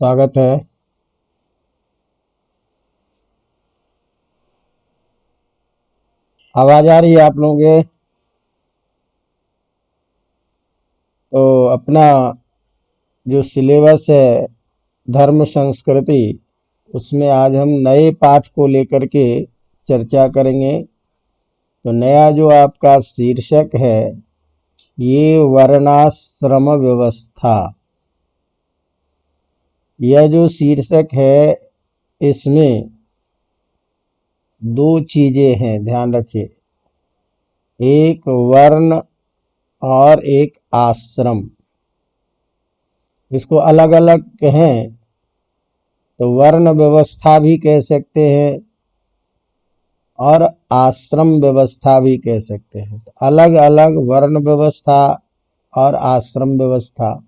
स्वागत है। आवाज आ रही है आप लोगों के? तो अपना जो सिलेबस है धर्म संस्कृति, उसमें आज हम नए पाठ को लेकर के चर्चा करेंगे। तो नया जो आपका शीर्षक है ये वर्णाश्रम व्यवस्था। यह जो शीर्षक है इसमें दो चीजें हैं, ध्यान रखिए। एक वर्ण और एक आश्रम। इसको अलग अलग कहें तो वर्ण व्यवस्था भी कह सकते हैं और आश्रम व्यवस्था भी कह सकते हैं। तो अलग अलग वर्ण व्यवस्था और आश्रम व्यवस्था।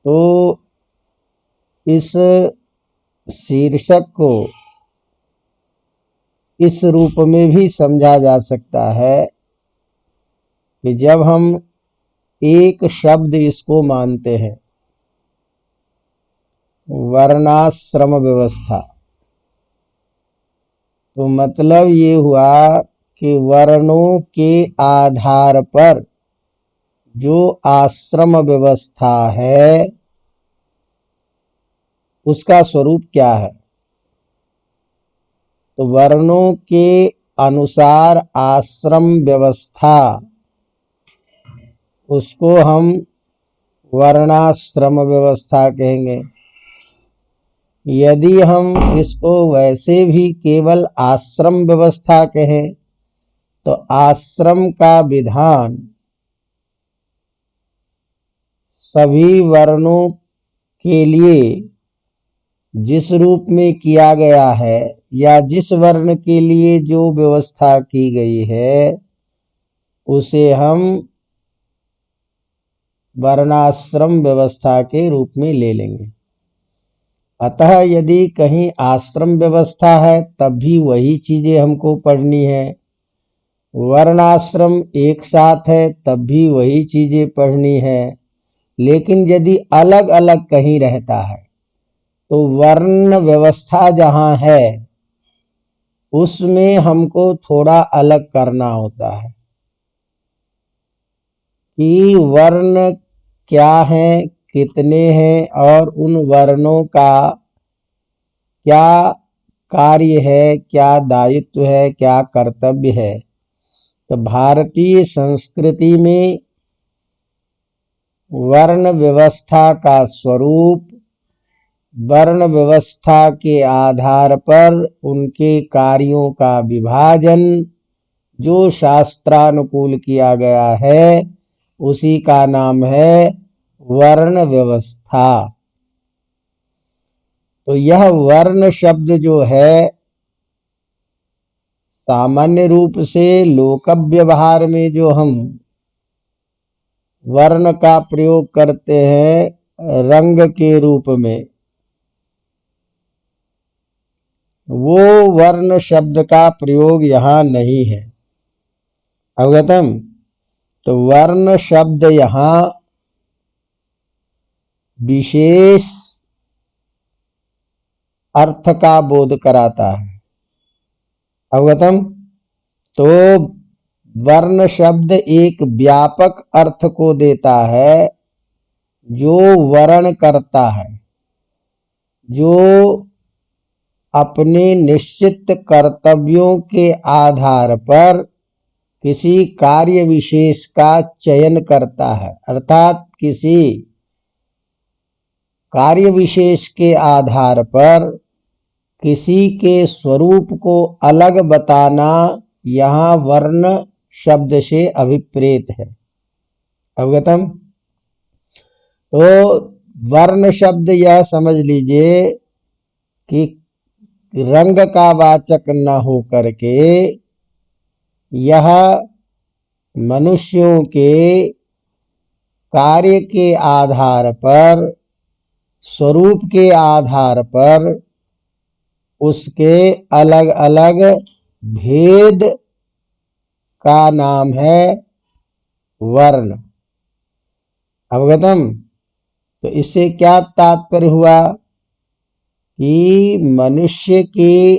तो इस शीर्षक को इस रूप में भी समझा जा सकता है कि जब हम एक शब्द इसको मानते हैं, वर्णाश्रम व्यवस्था, तो मतलब ये हुआ कि वर्णों के आधार पर जो आश्रम व्यवस्था है उसका स्वरूप क्या है। तो वर्णों के अनुसार आश्रम व्यवस्था, उसको हम वर्णाश्रम व्यवस्था कहेंगे। यदि हम इसको वैसे भी केवल आश्रम व्यवस्था कहें तो आश्रम का विधान सभी वर्णों के लिए जिस रूप में किया गया है या जिस वर्ण के लिए जो व्यवस्था की गई है उसे हम वर्णाश्रम व्यवस्था के रूप में ले लेंगे। अतः यदि कहीं आश्रम व्यवस्था है तब भी वही चीजें हमको पढ़नी है, वर्णाश्रम एक साथ है तब भी वही चीजें पढ़नी है। लेकिन यदि अलग अलग कहीं रहता है तो वर्ण व्यवस्था जहां है उसमें हमको थोड़ा अलग करना होता है कि वर्ण क्या हैं, कितने हैं और उन वर्णों का क्या कार्य है, क्या दायित्व है, क्या कर्तव्य है। तो भारतीय संस्कृति में वर्ण व्यवस्था का स्वरूप, वर्ण व्यवस्था के आधार पर उनके कार्यों का विभाजन जो शास्त्रानुकूल किया गया है उसी का नाम है वर्ण व्यवस्था। तो यह वर्ण शब्द जो है सामान्य रूप से लोक व्यवहार में जो हम वर्ण का प्रयोग करते हैं रंग के रूप में, वो वर्ण शब्द का प्रयोग यहां नहीं है। अवगतम? तो वर्ण शब्द यहां विशेष अर्थ का बोध कराता है। अवगतम? तो वर्ण शब्द एक व्यापक अर्थ को देता है जो वर्ण करता है, जो अपने निश्चित कर्तव्यों के आधार पर किसी कार्य विशेष का चयन करता है। अर्थात किसी कार्य विशेष के आधार पर किसी के स्वरूप को अलग बताना यहाँ वर्ण शब्द से अभिप्रेत है। अवगतम? तो वर्ण शब्द यह समझ लीजिए कि रंग का वाचक न हो करके यह मनुष्यों के कार्य के आधार पर, स्वरूप के आधार पर उसके अलग अलग भेद का नाम है वर्ण। अवगतम? तो इससे क्या तात्पर्य हुआ कि मनुष्य के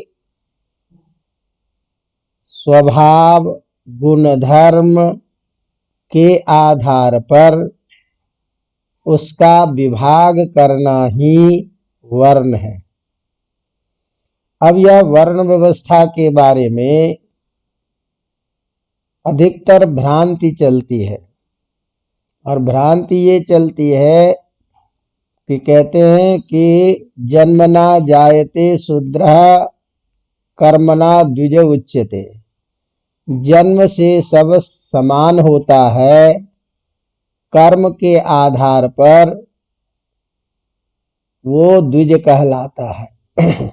स्वभाव गुणधर्म के आधार पर उसका विभाग करना ही वर्ण है। अब यह वर्ण व्यवस्था के बारे में अधिकतर भ्रांति चलती है, और भ्रांति ये चलती है कि कहते हैं कि जन्मना जायते शूद्रः कर्मणा द्विज उच्यते। जन्म से सब समान होता है, कर्म के आधार पर वो द्विज कहलाता है।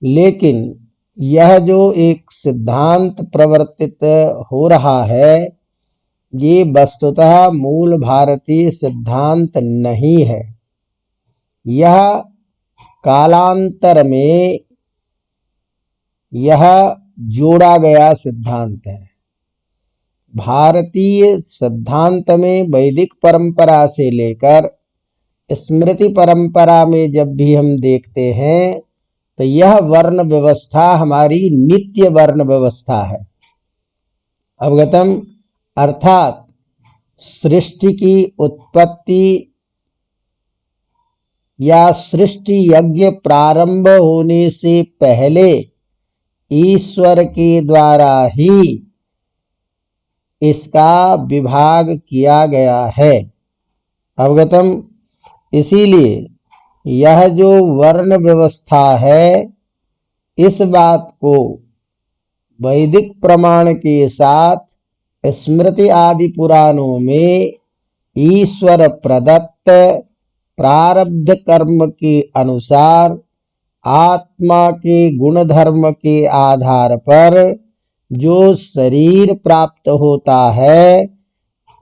लेकिन यह जो एक सिद्धांत प्रवर्तित हो रहा है, ये वस्तुतः मूल भारतीय सिद्धांत नहीं है। यह कालांतर में यह जोड़ा गया सिद्धांत है। भारतीय सिद्धांत में वैदिक परंपरा से लेकर स्मृति परंपरा में जब भी हम देखते हैं तो यह वर्ण व्यवस्था हमारी नित्य वर्ण व्यवस्था है। अवगतम, अर्थात सृष्टि की उत्पत्ति या सृष्टि यज्ञ प्रारंभ होने से पहले ईश्वर के द्वारा ही इसका विभाग किया गया है। अवगतम, इसीलिए यह जो वर्ण व्यवस्था है, इस बात को वैदिक प्रमाण के साथ स्मृति आदि पुराणों में ईश्वर प्रदत्त प्रारब्ध कर्म के अनुसार आत्मा के गुण धर्म के आधार पर जो शरीर प्राप्त होता है,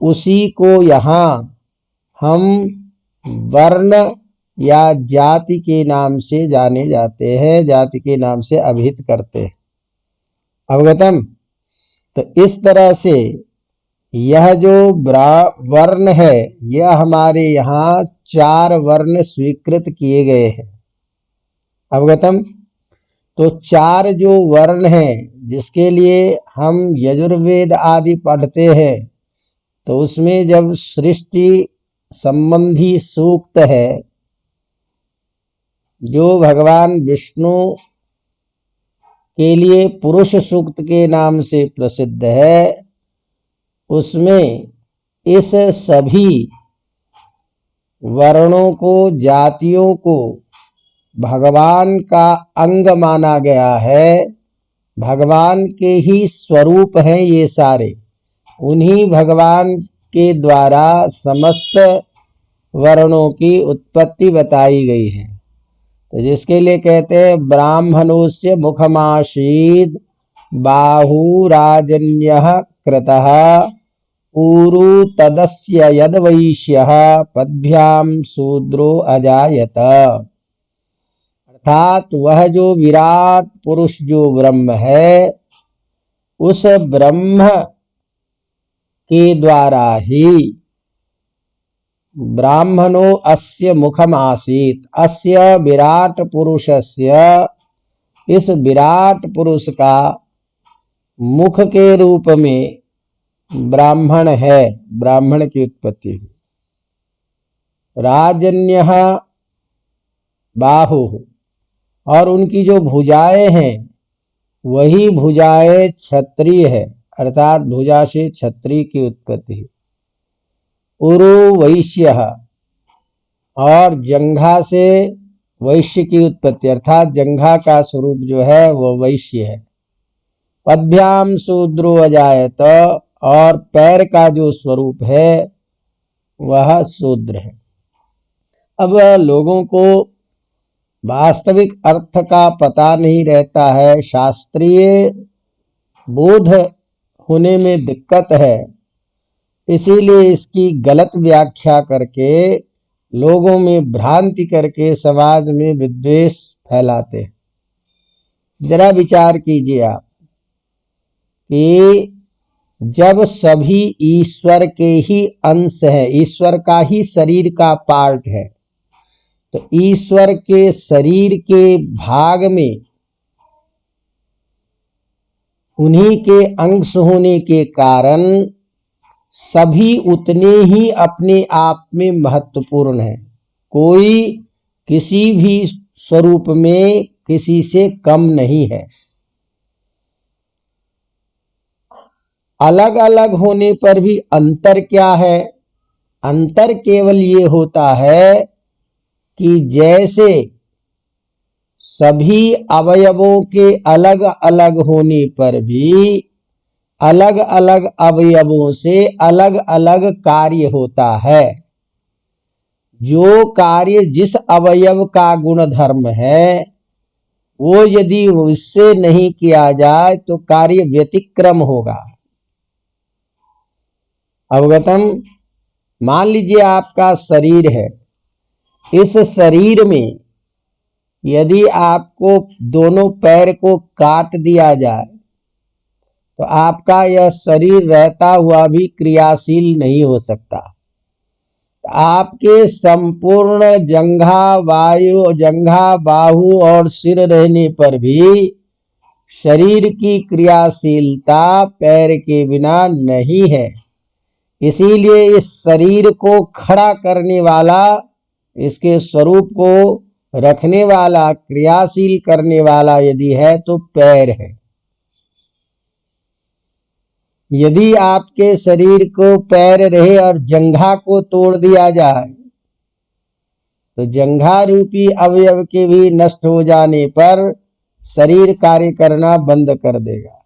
उसी को यहाँ हम वर्ण या जाति के नाम से जाने जाते हैं, जाति के नाम से अभिहित करते हैं। अवगतम, तो इस तरह से यह जो वर्ण है, यह हमारे यहाँ 4 वर्ण स्वीकृत किए गए हैं। अवगतम, तो 4 जो वर्ण हैं, जिसके लिए हम यजुर्वेद आदि पढ़ते हैं, तो उसमें जब सृष्टि संबंधी सूक्त है जो भगवान विष्णु के लिए पुरुष सूक्त के नाम से प्रसिद्ध है, उसमें इस सभी वर्णों को, जातियों को भगवान का अंग माना गया है। भगवान के ही स्वरूप हैं ये सारे, उन्हीं भगवान के द्वारा समस्त वर्णों की उत्पत्ति बताई गई है। तो जिसके लिए कहते हैं ब्राह्मणोस्य मुखमासीद बाहुराजन्यः कृतः ऊरु तदस्य यद्वैश्यः पद्भ्याम शूद्रो अजायत। अर्थात वह जो विराट पुरुष जो ब्रह्म है, उस ब्रह्म के द्वारा ही ब्राह्मणो अस्य मुखम आसीत। अस्य विराट पुरुषस्य, इस विराट पुरुष का मुख के रूप में ब्राह्मण है, ब्राह्मण की उत्पत्ति हुई। राजन्यः बाहु, और उनकी जो भुजाएं हैं वही भुजाएं क्षत्रिय है, अर्थात भुजा से क्षत्रिय की उत्पत्ति। उरु वैश्य, और जंघा से वैश्य की उत्पत्ति, अर्थात जंघा का स्वरूप जो है वह वैश्य है। पद्भ्याम शूद्रो अजायत, और पैर का जो स्वरूप है वह शूद्र है। अब लोगों को वास्तविक अर्थ का पता नहीं रहता है, शास्त्रीय बोध होने में दिक्कत है, इसीलिए इसकी गलत व्याख्या करके लोगों में भ्रांति करके समाज में विद्वेष फैलाते हैं। जरा विचार कीजिए आप कि जब सभी ईश्वर के ही अंश है, ईश्वर का ही शरीर का पार्ट है, तो ईश्वर के शरीर के भाग में उन्हीं के अंश होने के कारण सभी उतने ही अपने आप में महत्वपूर्ण हैं। कोई किसी भी स्वरूप में किसी से कम नहीं है। अलग अलग होने पर भी अंतर क्या है? अंतर केवल ये होता है कि जैसे सभी अवयवों के अलग अलग होने पर भी अलग अलग अवयवों से अलग अलग कार्य होता है। जो कार्य जिस अवयव का गुण धर्म है, वो यदि उससे नहीं किया जाए तो कार्य व्यतिक्रम होगा। अवगतम? मान लीजिए आपका शरीर है, इस शरीर में यदि आपको दोनों पैर को काट दिया जाए तो आपका यह शरीर रहता हुआ भी क्रियाशील नहीं हो सकता। आपके संपूर्ण जंघा बाहु और सिर रहने पर भी शरीर की क्रियाशीलता पैर के बिना नहीं है। इसीलिए इस शरीर को खड़ा करने वाला, इसके स्वरूप को रखने वाला, क्रियाशील करने वाला यदि है तो पैर है। यदि आपके शरीर को पैर रहे और जंघा को तोड़ दिया जाए तो जंघा रूपी अवयव के भी नष्ट हो जाने पर शरीर कार्य करना बंद कर देगा।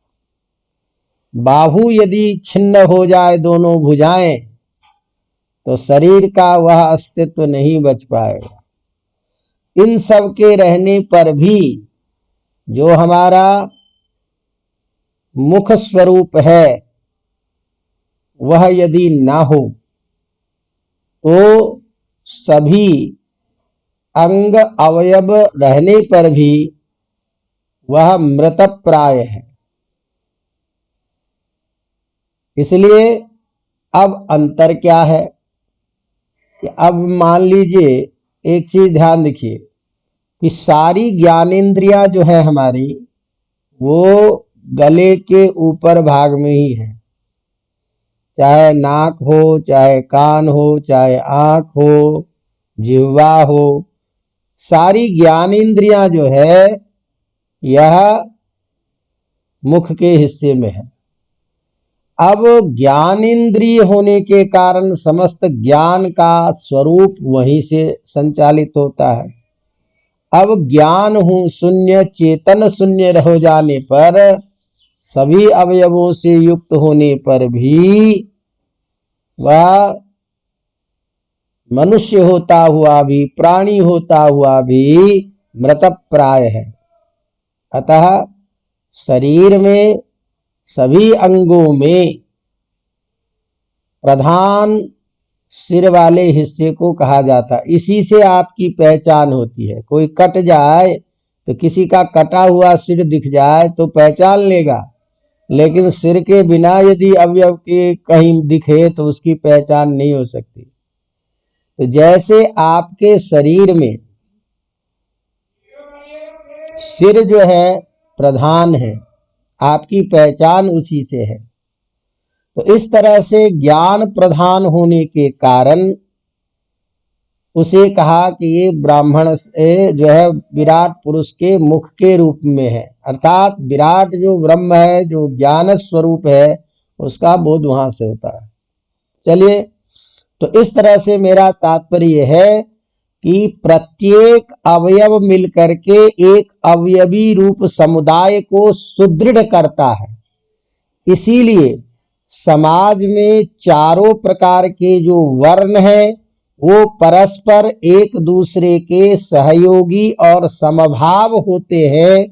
बाहु यदि छिन्न हो जाए, दोनों भुजाएं, तो शरीर का वह अस्तित्व नहीं बच पाएगा। इन सब के रहने पर भी जो हमारा मुख स्वरूप है वह यदि ना हो तो सभी अंग अवयव रहने पर भी वह मृतप्राय है। इसलिए अब अंतर क्या है कि अब मान लीजिए, एक चीज ध्यान रखिए कि सारी ज्ञानेंद्रियां जो है हमारी, वो गले के ऊपर भाग में ही है। चाहे नाक हो, चाहे कान हो, चाहे आंख हो, जिह्वा हो, सारी ज्ञानेंद्रियां जो है यह मुख के हिस्से में है। अब ज्ञानेंद्रिय होने के कारण समस्त ज्ञान का स्वरूप वहीं से संचालित होता है। अब ज्ञान शून्य, चेतन शून्य हो जाने पर, सभी अवयवों से युक्त होने पर भी वह मनुष्य होता हुआ भी, प्राणी होता हुआ भी मृतप्राय है। अतः शरीर में सभी अंगों में प्रधान सिर वाले हिस्से को कहा जाता है। इसी से आपकी पहचान होती है। कोई कट जाए तो किसी का कटा हुआ सिर दिख जाए तो पहचान लेगा, लेकिन सिर के बिना यदि अवयव के कहीं दिखे तो उसकी पहचान नहीं हो सकती। तो जैसे आपके शरीर में सिर जो है प्रधान है, आपकी पहचान उसी से है। तो इस तरह से ज्ञान प्रधान होने के कारण उसे कहा कि ये ब्राह्मण से जो है विराट पुरुष के मुख के रूप में है। अर्थात विराट जो ब्रह्म है, जो ज्ञान स्वरूप है, उसका बोध वहां से होता है। चलिए, तो इस तरह से मेरा तात्पर्य है कि प्रत्येक अवयव मिलकर के एक अवयवी रूप समुदाय को सुदृढ़ करता है। इसीलिए समाज में चारों प्रकार के जो वर्ण हैं वो परस्पर एक दूसरे के सहयोगी और समभाव होते हैं,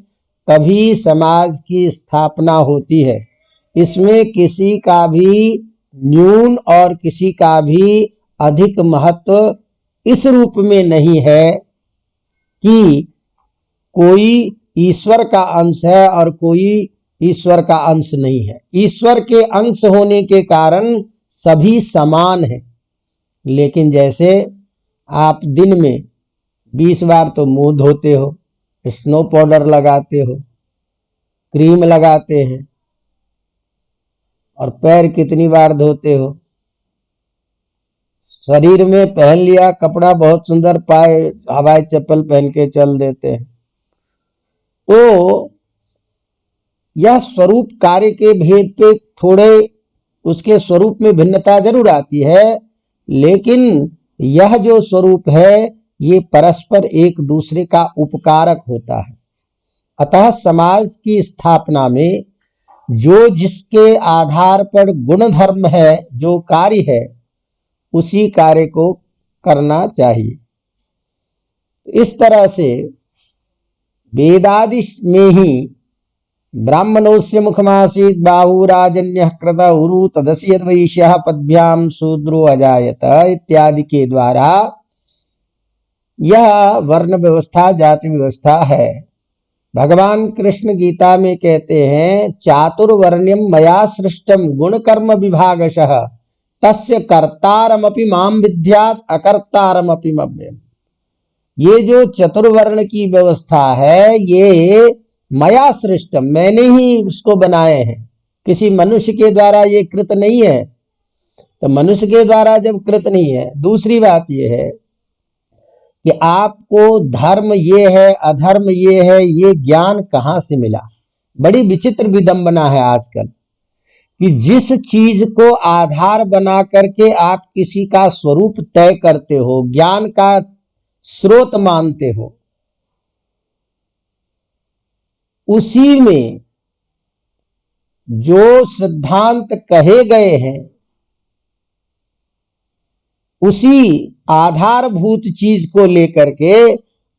तभी समाज की स्थापना होती है। इसमें किसी का भी न्यून और किसी का भी अधिक महत्व इस रूप में नहीं है कि कोई ईश्वर का अंश है और कोई ईश्वर का अंश नहीं है। ईश्वर के अंश होने के कारण सभी समान हैं। लेकिन जैसे आप दिन में 20 बार तो मुंह धोते हो, स्नो पाउडर लगाते हो, क्रीम लगाते हैं, और पैर कितनी बार धोते हो। शरीर में पहन लिया कपड़ा बहुत सुंदर, पाए हवाई चप्पल पहन के चल देते हैं। तो यह स्वरूप कार्य के भेद पे थोड़े उसके स्वरूप में भिन्नता जरूर आती है, लेकिन यह जो स्वरूप है ये परस्पर एक दूसरे का उपकारक होता है। अतः समाज की स्थापना में जो जिसके आधार पर गुण धर्म है, जो कार्य है, उसी कार्य को करना चाहिए। इस तरह से वेदादि में ही ब्राह्मणोस्य मुखमासीत् बाहुराजन्यः कृत उरु तदस्य यद्वैश्यः पद्भ्याम शूद्रो अजायत इत्यादि के द्वारा यह वर्ण व्यवस्था, जाति व्यवस्था है। भगवान कृष्ण गीता में कहते हैं, चातुर्वर्ण्यम मया सृष्टम गुण कर्म विभागशः तस्य कर्तारमपि माम विद्यात् अकर्तारमपि मव्यम्। ये जो चतुर्वर्ण की व्यवस्था है, ये मया सृष्टम, मैंने ही उसको बनाए हैं, किसी मनुष्य के द्वारा ये कृत नहीं है। तो मनुष्य के द्वारा जब कृत नहीं है, दूसरी बात ये है कि आपको धर्म ये है, अधर्म ये है, ये ज्ञान कहाँ से मिला। बड़ी विचित्र विडंबना है आजकल कि जिस चीज को आधार बना करके आप किसी का स्वरूप तय करते हो, ज्ञान का स्रोत मानते हो, उसी में जो सिद्धांत कहे गए हैं, उसी आधारभूत चीज को लेकर के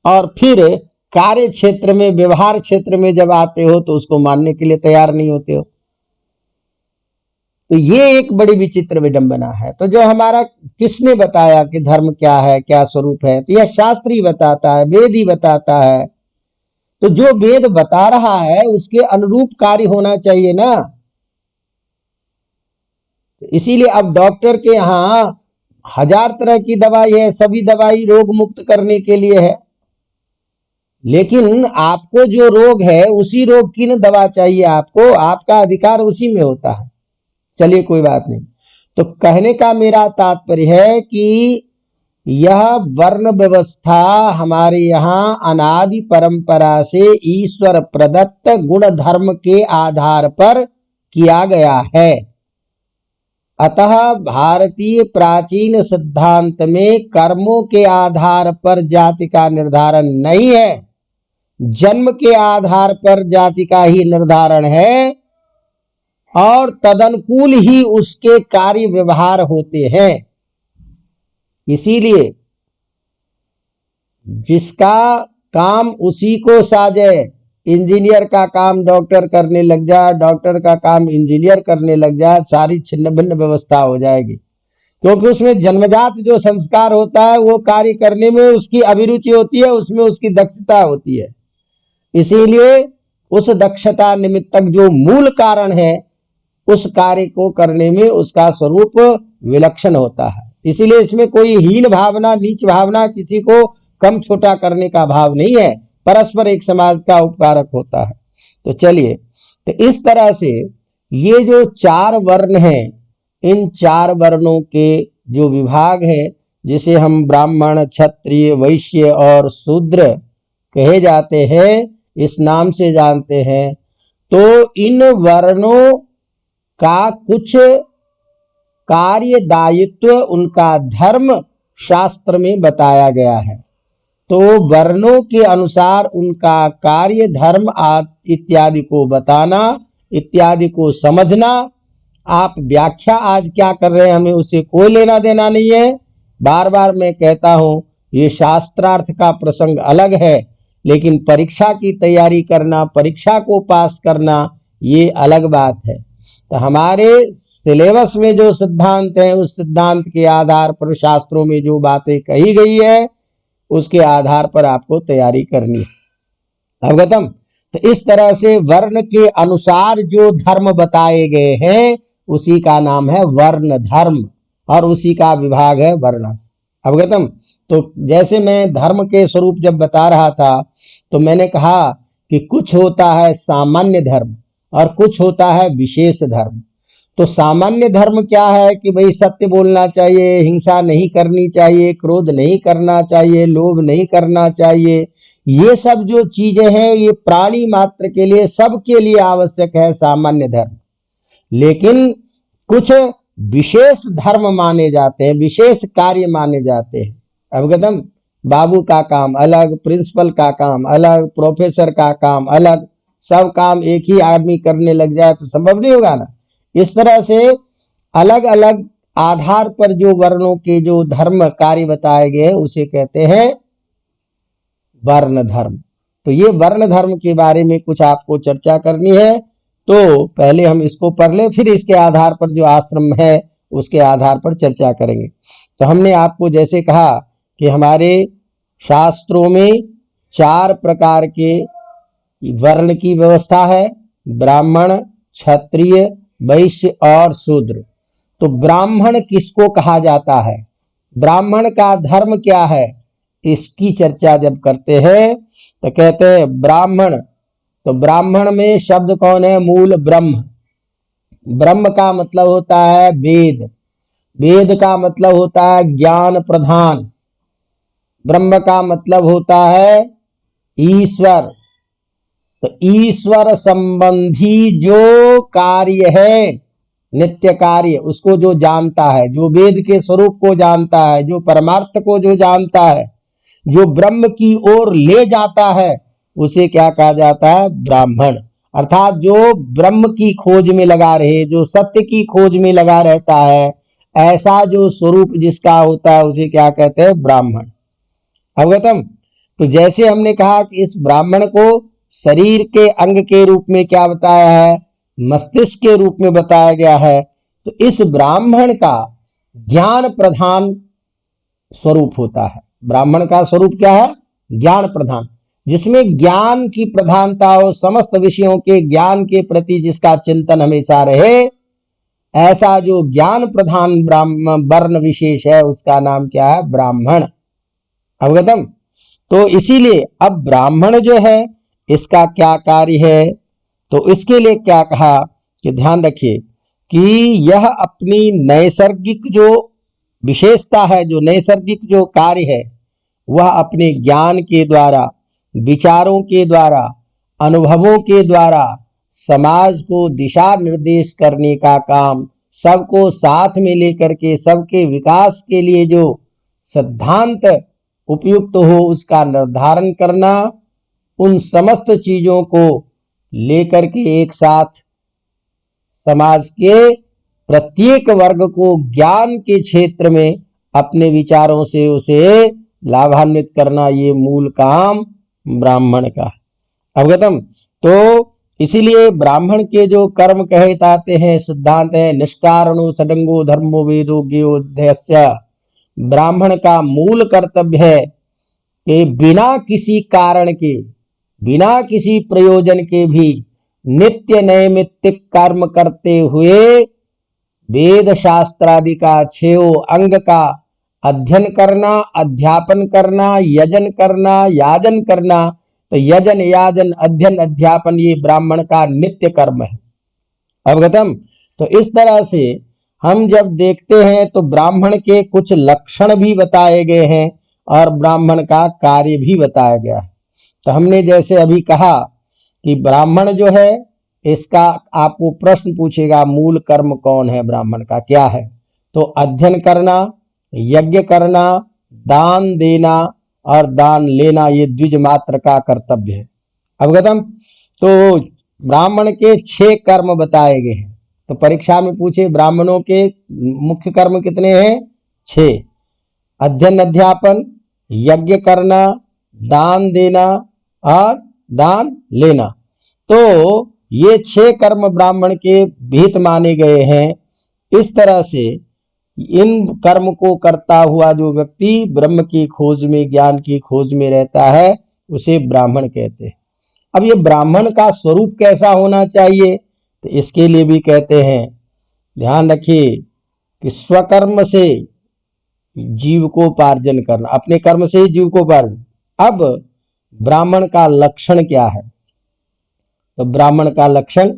और फिर कार्य क्षेत्र में, व्यवहार क्षेत्र में जब आते हो तो उसको मानने के लिए तैयार नहीं होते हो। तो ये एक बड़ी विचित्र विडंबना है। तो जो हमारा किसने बताया कि धर्म क्या है, क्या स्वरूप है, तो यह शास्त्र ही बताता है, वेद ही बताता है। तो जो वेद बता रहा है उसके अनुरूप कार्य होना चाहिए ना। इसीलिए अब डॉक्टर के यहाँ 1000 तरह की दवाई है, सभी दवाई रोग मुक्त करने के लिए है, लेकिन आपको जो रोग है उसी रोग की न दवा चाहिए आपको, आपका अधिकार उसी में होता है। चलिए कोई बात नहीं। तो कहने का मेरा तात्पर्य है कि यह वर्ण व्यवस्था हमारे यहाँ अनादि परंपरा से ईश्वर प्रदत्त गुण धर्म के आधार पर किया गया है। अतः भारतीय प्राचीन सिद्धांत में कर्मों के आधार पर जाति का निर्धारण नहीं है, जन्म के आधार पर जाति का ही निर्धारण है, और तदनुकूल ही उसके कार्य व्यवहार होते हैं। इसीलिए जिसका काम उसी को साजे, इंजीनियर का काम डॉक्टर करने लग जाए, डॉक्टर का काम इंजीनियर करने लग जाए, सारी छिन्न भिन्न व्यवस्था हो जाएगी। क्योंकि उसमें जन्मजात जो संस्कार होता है वो कार्य करने में उसकी अभिरुचि होती है, उसमें उसकी दक्षता होती है। इसीलिए उस दक्षता निमित्तक जो मूल कारण है उस कार्य को करने में उसका स्वरूप विलक्षण होता है। इसीलिए इसमें कोई हीन भावना, नीच भावना, किसी को कम छोटा करने का भाव नहीं है, परस्पर एक समाज का उपकारक होता है। तो चलिए, तो इस तरह से ये जो 4 वर्ण हैं, इन 4 वर्णों के जो विभाग हैं, जिसे हम ब्राह्मण, क्षत्रिय, वैश्य और शूद्र कहे जाते हैं, इस नाम से जानते हैं। तो इन वर्णों का कुछ कार्य दायित्व, उनका धर्म शास्त्र में बताया गया है। तो वर्णों के अनुसार उनका कार्य, धर्म इत्यादि को बताना, इत्यादि को समझना। आप व्याख्या आज क्या कर रहे हैं, हमें उससे कोई लेना देना नहीं है। बार बार मैं कहता हूं, ये शास्त्रार्थ का प्रसंग अलग है, लेकिन परीक्षा की तैयारी करना, परीक्षा को पास करना, ये अलग बात है। तो हमारे सिलेबस में जो सिद्धांत है, उस सिद्धांत के आधार पर शास्त्रों में जो बातें कही गई है उसके आधार पर आपको तैयारी करनी है। अवगतम। तो इस तरह से वर्ण के अनुसार जो धर्म बताए गए हैं उसी का नाम है वर्ण धर्म और उसी का विभाग है वर्ण। अवगतम। तो जैसे मैं धर्म के स्वरूप जब बता रहा था तो मैंने कहा कि कुछ होता है सामान्य धर्म और कुछ होता है विशेष धर्म। तो सामान्य धर्म क्या है कि भाई सत्य बोलना चाहिए, हिंसा नहीं करनी चाहिए, क्रोध नहीं करना चाहिए, लोभ नहीं करना चाहिए। ये सब जो चीजें हैं ये प्राणी मात्र के लिए, सबके लिए आवश्यक है सामान्य धर्म। लेकिन कुछ विशेष धर्म माने जाते हैं, विशेष कार्य माने जाते हैं। अवगतम। बाबू का काम अलग, प्रिंसिपल का काम अलग, प्रोफेसर का काम अलग, सब काम एक ही आदमी करने लग जाए तो संभव नहीं होगा ना। इस तरह से अलग अलग आधार पर जो वर्णों के जो धर्म कार्य बताए गए उसे कहते हैं वर्ण धर्म। तो ये वर्ण धर्म के बारे में कुछ आपको चर्चा करनी है, तो पहले हम इसको पढ़ लें, फिर इसके आधार पर जो आश्रम है उसके आधार पर चर्चा करेंगे। तो हमने आपको जैसे कहा कि हमारे शास्त्रों में 4 प्रकार के वर्ण की व्यवस्था है, ब्राह्मण, क्षत्रिय, वैश्य और शूद्र। तो ब्राह्मण किसको कहा जाता है, ब्राह्मण का धर्म क्या है, इसकी चर्चा जब करते हैं तो कहते हैं ब्राह्मण। तो ब्राह्मण में शब्द कौन है, मूल ब्रह्म। ब्रह्म का मतलब होता है वेद, वेद का मतलब होता है ज्ञान प्रधान, ब्रह्म का मतलब होता है ईश्वर। तो ईश्वर संबंधी जो कार्य है, नित्य कार्य, उसको जो जानता है, जो वेद के स्वरूप को जानता है, जो परमार्थ को जो जानता है, जो ब्रह्म की ओर ले जाता है, उसे क्या कहा जाता है, ब्राह्मण। अर्थात जो ब्रह्म की खोज में लगा रहे, जो सत्य की खोज में लगा रहता है, ऐसा जो स्वरूप जिसका होता है उसे क्या कहते हैं, ब्राह्मण। अवगतम। तो जैसे हमने कहा कि इस ब्राह्मण को शरीर के अंग के रूप में क्या बताया है, मस्तिष्क के रूप में बताया गया है। तो इस ब्राह्मण का ज्ञान प्रधान स्वरूप होता है। ब्राह्मण का स्वरूप क्या है, ज्ञान प्रधान, जिसमें ज्ञान की प्रधानता हो, समस्त विषयों के ज्ञान के प्रति जिसका चिंतन हमेशा रहे, ऐसा जो ज्ञान प्रधान ब्राह्मण वर्ण विशेष है उसका नाम क्या है, ब्राह्मण। अवगतम। तो इसीलिए अब ब्राह्मण जो है इसका क्या कार्य है, तो इसके लिए क्या कहा कि ध्यान रखिए कि यह अपनी नैसर्गिक जो विशेषता है, जो नैसर्गिक जो कार्य है, वह अपने ज्ञान के द्वारा, विचारों के द्वारा, अनुभवों के द्वारा समाज को दिशा निर्देश करने का काम, सबको साथ में लेकर के सबके विकास के लिए जो सिद्धांत उपयुक्त हो उसका निर्धारण करना, उन समस्त चीजों को लेकर के एक साथ समाज के प्रत्येक वर्ग को ज्ञान के क्षेत्र में अपने विचारों से उसे लाभान्वित करना, ये मूल काम ब्राह्मण का। अवगतम। तो इसीलिए ब्राह्मण के जो कर्म कहे जाते हैं, सिद्धांत है, निष्कारणो सडंगो धर्मो वेदो ज्ञोध्यस्य। ब्राह्मण का मूल कर्तव्य है कि बिना किसी कारण के, बिना किसी प्रयोजन के भी नित्य नैमित्तिक कर्म करते हुए वेद शास्त्र आदि का 6 अंग का अध्ययन करना, अध्यापन करना, यजन करना, याजन करना। तो यजन, याजन, अध्ययन, अध्यापन ये ब्राह्मण का नित्य कर्म है। अवगतम। तो इस तरह से हम जब देखते हैं तो ब्राह्मण के कुछ लक्षण भी बताए गए हैं और ब्राह्मण का कार्य भी बताया गया है। तो हमने जैसे अभी कहा कि ब्राह्मण जो है, इसका आपको प्रश्न पूछेगा मूल कर्म कौन है, ब्राह्मण का क्या है, तो अध्ययन करना, यज्ञ करना, दान देना और दान लेना, ये द्विज मात्र का कर्तव्य है। अवगतम। तो ब्राह्मण के 6 कर्म बताए गए हैं। तो परीक्षा में पूछे ब्राह्मणों के मुख्य कर्म कितने हैं, 6। अध्ययन अध्यापन, यज्ञ करना, दान देना और दान लेना। तो ये 6 कर्म ब्राह्मण के विहित माने गए हैं। इस तरह से इन कर्म को करता हुआ जो व्यक्ति ब्रह्म की खोज में, ज्ञान की खोज में रहता है, उसे ब्राह्मण कहते हैं। अब ये ब्राह्मण का स्वरूप कैसा होना चाहिए, तो इसके लिए भी कहते हैं, ध्यान रखिए कि स्वकर्म से जीव को उपार्जन करना, अपने कर्म से ही जीव को उपार्जन। अब ब्राह्मण का लक्षण क्या है, तो ब्राह्मण का लक्षण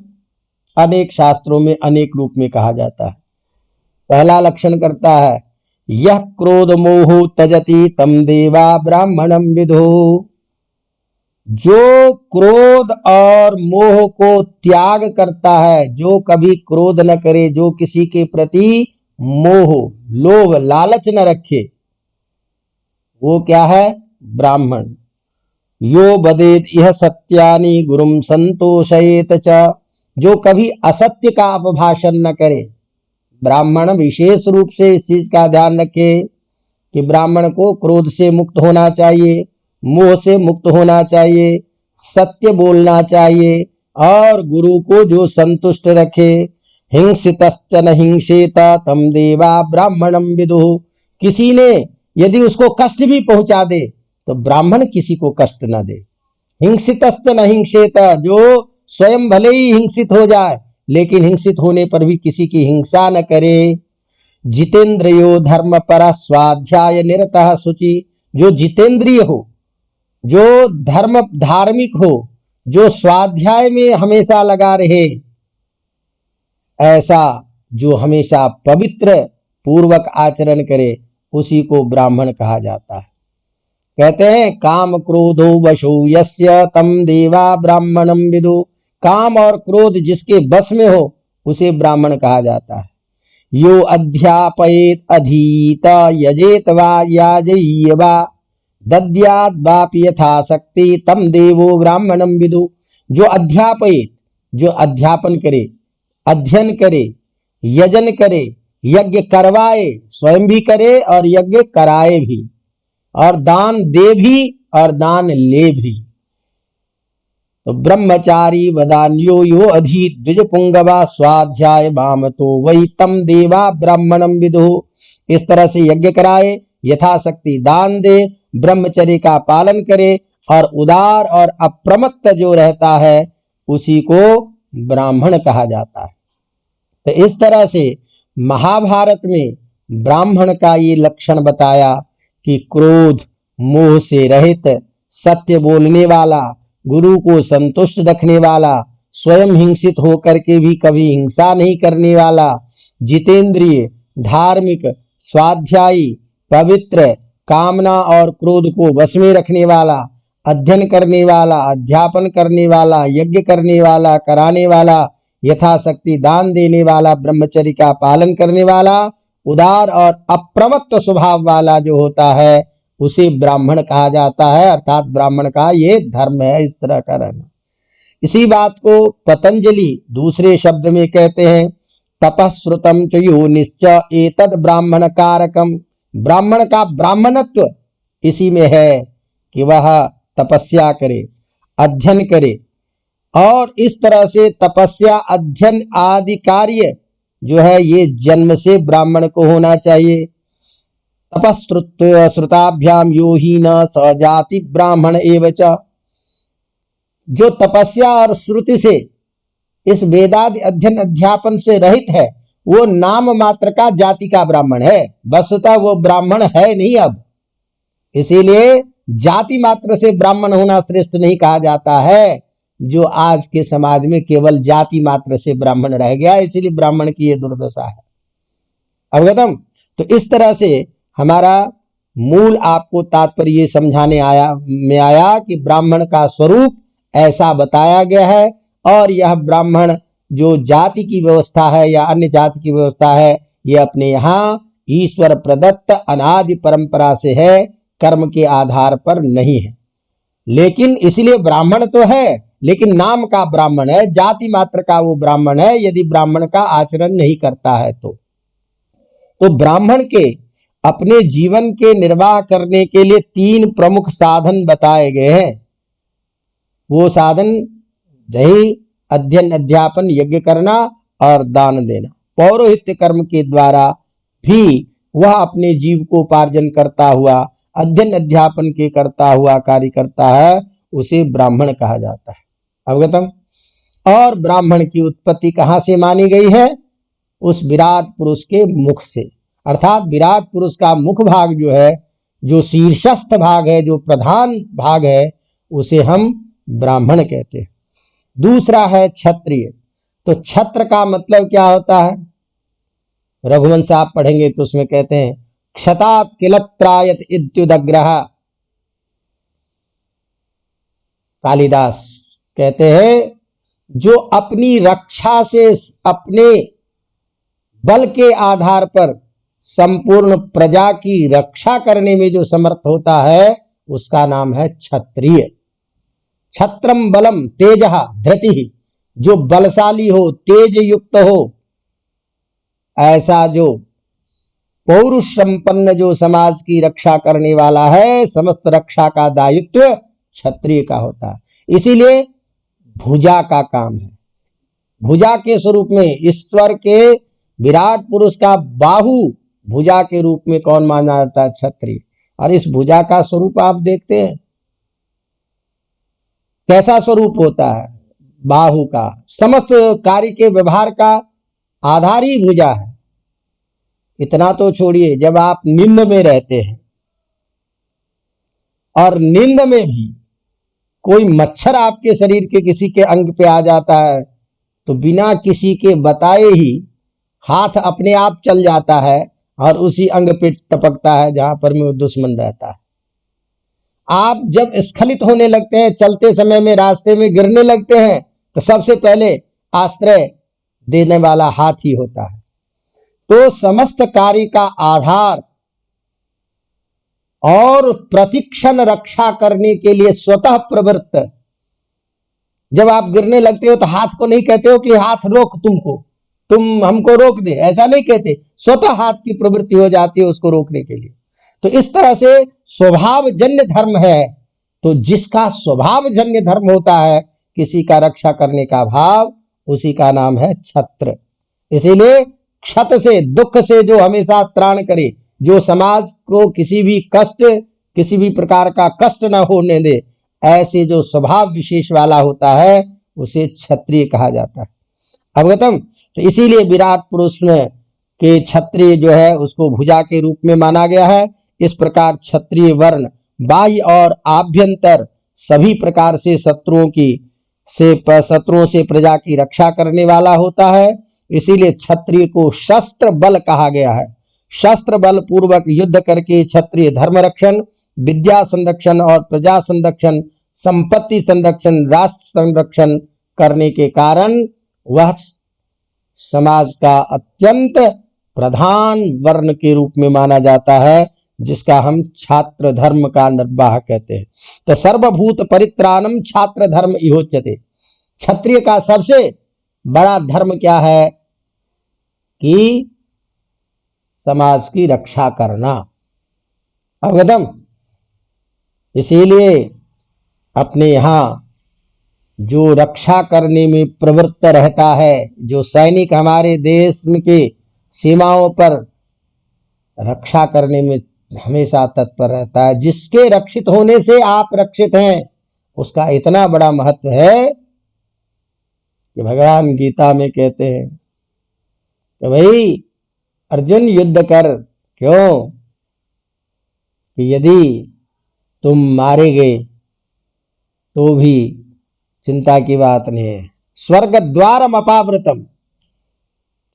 अनेक शास्त्रों में अनेक रूप में कहा जाता है। पहला लक्षण करता है, यह क्रोध मोह त्यजति तम देवा ब्राह्मणम विदु। जो क्रोध और मोह को त्याग करता है, जो कभी क्रोध न करे, जो किसी के प्रति मोह लोभ लालच न रखे, वो क्या है, ब्राह्मण। यो बदेत यह सत्यानि गुरुम संतोषयेत च। जो कभी असत्य का अपभाषण न करे। ब्राह्मण विशेष रूप से इस चीज का ध्यान रखे कि ब्राह्मण को क्रोध से मुक्त होना चाहिए, मोह से मुक्त होना चाहिए, सत्य बोलना चाहिए, और गुरु को जो संतुष्ट रखे। हिंसितश्च न हिंसेत तम देवा ब्राह्मणम विदुः। किसी ने यदि उसको कष्ट भी पहुंचा दे तो ब्राह्मण किसी को कष्ट न दे। हिंसितश्च न हिंसेत, जो स्वयं भले ही हिंसित हो जाए लेकिन हिंसित होने पर भी किसी की हिंसा न करे। जितेंद्रियो धर्म पर स्वाध्याय निरतः शुचि। जो जितेंद्रिय हो, जो धर्म धार्मिक हो, जो स्वाध्याय में हमेशा लगा रहे, ऐसा जो हमेशा पवित्र पूर्वक आचरण करे, उसी को ब्राह्मण कहा जाता है। कहते हैं, काम क्रोधो वशो यस्य तम देवा ब्राह्मणम विदु। काम और क्रोध जिसके बस में हो उसे ब्राह्मण कहा जाता है। यो अध्यापयेत अधीत यजेत वा याजय्य वा दद्यात् वापि यथाशक्ति तम देवो ब्राह्मणम विदु। जो अध्यापयेत, जो अध्यापन करे, अध्ययन करे, यजन करे, यज्ञ करवाए, स्वयं भी करे और यज्ञ कराए भी, और दान दे भी और दान ले भी। तो ब्रह्मचारी वदान्यो यो अधीत द्विज पुंगवा स्वाध्याय भाम तो वही तम देवा ब्राह्मणम विदु। इस तरह से यज्ञ कराए, यथाशक्ति दान दे, ब्रह्मचर्य का पालन करे, और उदार और अप्रमत्त जो रहता है उसी को ब्राह्मण कहा जाता है। तो इस तरह से महाभारत में ब्राह्मण का ये लक्षण बताया कि क्रोध मोह से रहित, सत्य बोलने वाला, गुरु को संतुष्ट रखने वाला, स्वयं हिंसित होकर के भी कभी हिंसा नहीं करने वाला, जितेंद्रिय, धार्मिक, स्वाध्यायी, पवित्र, कामना और क्रोध को वश में रखने वाला, अध्ययन करने वाला, अध्यापन करने वाला, यज्ञ करने वाला, कराने वाला, यथाशक्ति दान देने वाला, ब्रह्मचर्य का पालन करने वाला, उदार और अप्रमत्त स्वभाव वाला जो होता है उसे ब्राह्मण कहा जाता है। अर्थात ब्राह्मण का ये धर्म है, इस तरह का रहना। इसी बात को पतंजलि दूसरे शब्द में कहते हैं, तपस्रुतम च योनिश्च एतद ब्राह्मण कारकम। ब्राह्मण का ब्राह्मणत्व इसी में है कि वह तपस्या करे, अध्ययन करे, और इस तरह से तपस्या, अध्ययन आदि कार्य जो है ये जन्म से ब्राह्मण को होना चाहिए। तपस्रुत्य श्रुताभ्याम यो ही न सजाति ब्राह्मण एवच। जो तपस्या और श्रुति से, इस वेदादि अध्ययन अध्यापन से रहित है, वो नाम मात्र का जाति का ब्राह्मण है, वस्तुतः वो ब्राह्मण है नहीं। अब इसीलिए जाति मात्र से ब्राह्मण होना श्रेष्ठ नहीं कहा जाता है, जो आज के समाज में केवल जाति मात्र से ब्राह्मण रह गया, इसीलिए ब्राह्मण की ये दुर्दशा है। अवगतम। तो इस तरह से हमारा मूल आपको तात्पर्य ये समझाने आया कि ब्राह्मण का स्वरूप ऐसा बताया गया है, और यह ब्राह्मण जो जाति की व्यवस्था है या अन्य जाति की व्यवस्था है, ये अपने यहाँ ईश्वर प्रदत्त अनादि परंपरा से है, कर्म के आधार पर नहीं है। लेकिन इसलिए ब्राह्मण तो है, लेकिन नाम का ब्राह्मण है, जाति मात्र का वो ब्राह्मण है, यदि ब्राह्मण का आचरण नहीं करता है तो ब्राह्मण के अपने जीवन के निर्वाह करने के लिए 3 प्रमुख साधन बताए गए हैं। वो साधन यही अध्ययन अध्यापन, यज्ञ करना और दान देना। पौरोहित्य कर्म के द्वारा भी वह अपने जीव को उपार्जन करता हुआ, अध्ययन अध्यापन के करता हुआ कार्य करता है, उसे ब्राह्मण कहा जाता है। अवगतम। और ब्राह्मण की उत्पत्ति कहां से मानी गई है? उस विराट पुरुष के मुख से, अर्थात विराट पुरुष का मुख भाग जो है, जो शीर्षस्थ भाग है, जो प्रधान भाग है, उसे हम ब्राह्मण कहते हैं। दूसरा है क्षत्रिय। तो छत्र का मतलब क्या होता है? रघुवंश आप पढ़ेंगे तो उसमें कहते हैं क्षतात किलत्रायत इत्युदग्रह। कालिदास कहते हैं जो अपनी रक्षा से, अपने बल के आधार पर संपूर्ण प्रजा की रक्षा करने में जो समर्थ होता है, उसका नाम है क्षत्रिय। छत्रम बलम तेजः धृति, जो बलशाली हो, तेज युक्त हो, ऐसा जो पौरुष संपन्न जो समाज की रक्षा करने वाला है, समस्त रक्षा का दायित्व क्षत्रिय का होता है। इसीलिए भुजा का काम है। भुजा के स्वरूप में ईश्वर के विराट पुरुष का बाहु भुजा के रूप में कौन माना जाता है? क्षत्रिय। और इस भुजा का स्वरूप आप देखते हैं कैसा स्वरूप होता है? बाहु का समस्त कार्य के व्यवहार का आधार ही भुजा है। इतना तो छोड़िए, जब आप नींद में रहते हैं और नींद में भी कोई मच्छर आपके शरीर के किसी के अंग पे आ जाता है, तो बिना किसी के बताए ही हाथ अपने आप चल जाता है और उसी अंग पे टपकता है जहां पर में दुश्मन रहता है। आप जब स्खलित होने लगते हैं, चलते समय में रास्ते में गिरने लगते हैं, तो सबसे पहले आश्रय देने वाला हाथ ही होता है। तो समस्त कार्य का आधार और प्रतिक्षण रक्षा करने के लिए स्वतः प्रवृत्त, जब आप गिरने लगते हो तो हाथ को नहीं कहते हो कि हाथ रोक तुमको, तुम हमको रोक दे, ऐसा नहीं कहते। स्वतः हाथ की प्रवृत्ति हो जाती है उसको रोकने के लिए। तो इस तरह से स्वभावजन्य धर्म है। तो जिसका स्वभावजन्य धर्म होता है, किसी का रक्षा करने का भाव, उसी का नाम है छत्र। इसीलिए क्षत से, दुख से जो हमेशा त्राण करे, जो समाज को किसी भी कष्ट, किसी भी प्रकार का कष्ट न होने दे, ऐसे जो स्वभाव विशेष वाला होता है, उसे क्षत्रिय कहा जाता है। अवगतम। तो इसीलिए विराट पुरुष में के क्षत्रिय जो है उसको भुजा के रूप में माना गया है। इस प्रकार क्षत्रिय वर्ण बाह्य और आभ्यंतर सभी प्रकार से शत्रुओं से प्रजा की रक्षा करने वाला होता है। इसीलिए क्षत्रिय को शस्त्र बल कहा गया है। शस्त्र बल पूर्वक युद्ध करके क्षत्रिय धर्म रक्षण, विद्या संरक्षण और प्रजा संरक्षण, संपत्ति संरक्षण, राष्ट्र संरक्षण करने के कारण वह समाज का अत्यंत प्रधान वर्ण के रूप में माना जाता है, जिसका हम छात्र धर्म का निर्वाह कहते हैं। तो सर्वभूत परित्राणम छात्र धर्म इहोच्यते। क्षत्रिय का सबसे बड़ा धर्म क्या है? कि समाज की रक्षा करना। अवगतम। इसीलिए अपने यहां जो रक्षा करने में प्रवृत्त रहता है, जो सैनिक हमारे देश के सीमाओं पर रक्षा करने में हमेशा तत्पर रहता है, जिसके रक्षित होने से आप रक्षित हैं, उसका इतना बड़ा महत्व है कि भगवान गीता में कहते हैं कि भाई अर्जुन युद्ध कर। क्यों? कि यदि तुम मारे गए तो भी चिंता की बात नहीं है। स्वर्ग द्वारम अपावृतम।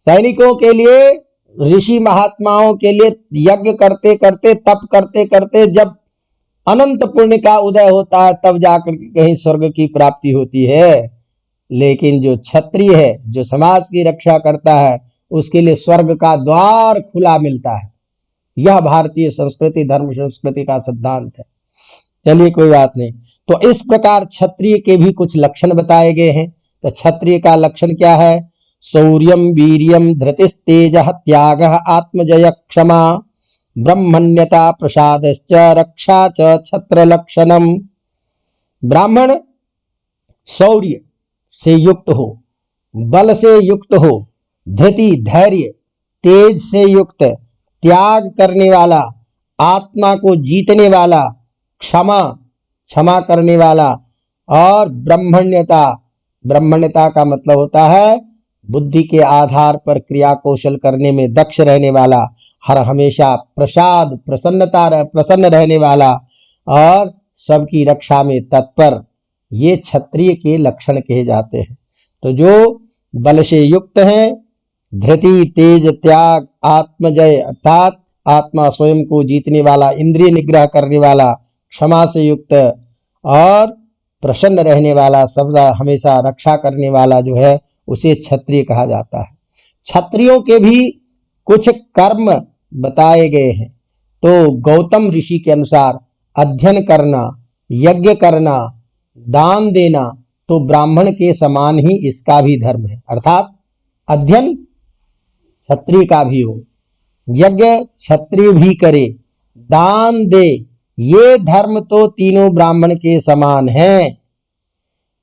सैनिकों के लिए, ऋषि महात्माओं के लिए यज्ञ करते करते, तप करते करते जब अनंत पुण्य का उदय होता है, तब जाकर कहीं स्वर्ग की प्राप्ति होती है। लेकिन जो क्षत्रिय है, जो समाज की रक्षा करता है, उसके लिए स्वर्ग का द्वार खुला मिलता है। यह भारतीय संस्कृति, धर्म संस्कृति का सिद्धांत है। चलिए कोई बात नहीं। तो इस प्रकार क्षत्रिय के भी कुछ लक्षण बताए गए हैं। तो क्षत्रिय का लक्षण क्या है? शौर्यम वीर्यम धृतिस्तेजः त्यागः आत्मजय क्षमा ब्रह्मण्यता प्रसादश्च रक्षा च छत्र लक्षणम। ब्राह्मण शौर्य से युक्त हो, बल से युक्त हो, धृति धैर्य, तेज से युक्त, त्याग करने वाला, आत्मा को जीतने वाला, क्षमा करने वाला, और ब्रह्मण्यता ब्राह्मण्यता का मतलब होता है बुद्धि के आधार पर क्रिया कौशल करने में दक्ष रहने वाला, हर हमेशा प्रसन्न रहने वाला और सबकी रक्षा में तत्पर, ये क्षत्रिय के लक्षण कहे जाते हैं। तो जो बल से युक्त हैं, धृति, तेज, त्याग, आत्मजय अर्थात आत्मा स्वयं को जीतने वाला, इंद्रिय निग्रह करने वाला, क्षमा से युक्त और प्रसन्न रहने वाला, सदा हमेशा रक्षा करने वाला जो है उसे क्षत्रिय कहा जाता है। क्षत्रियों के भी कुछ कर्म बताए गए हैं। तो गौतम ऋषि के अनुसार अध्ययन करना, यज्ञ करना, दान देना तो ब्राह्मण के समान ही इसका भी धर्म है। अर्थात अध्ययन क्षत्रिय का भी हो, यज्ञ क्षत्रिय भी करे, दान दे, ये धर्म तो तीनों ब्राह्मण के समान हैं।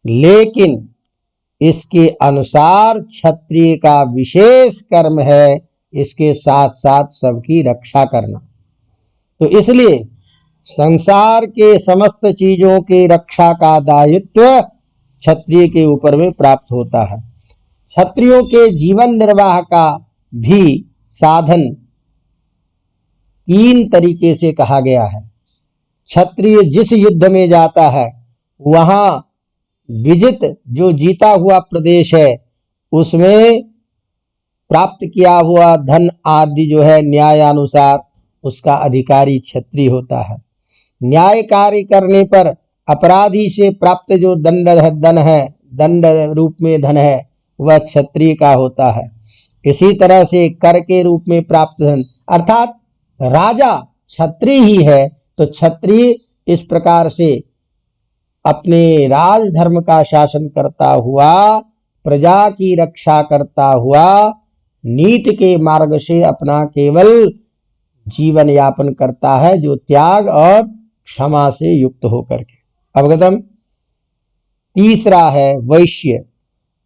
लेकिन इसके अनुसार क्षत्रिय का विशेष कर्म है इसके साथ साथ सबकी रक्षा करना। तो इसलिए संसार के समस्त चीजों की रक्षा का दायित्व क्षत्रिय के ऊपर में प्राप्त होता है। क्षत्रियों के जीवन निर्वाह का भी साधन 3 तरीके से कहा गया है। क्षत्रिय जिस युद्ध में जाता है वहां विजित जो जीता हुआ प्रदेश है उसमें प्राप्त किया हुआ धन आदि जो है न्यायानुसार उसका अधिकारी क्षत्रिय होता है। न्याय कार्य करने पर अपराधी से प्राप्त जो दंड रूप में धन है वह क्षत्रिय का होता है। इसी तरह से कर के रूप में प्राप्त धन अर्थात राजा क्षत्रिय ही है। तो क्षत्रिय इस प्रकार से अपने राजधर्म का शासन करता हुआ, प्रजा की रक्षा करता हुआ, नीति के मार्ग से अपना केवल जीवन यापन करता है, जो त्याग और क्षमा से युक्त होकर के। अवगतम। तीसरा है वैश्य।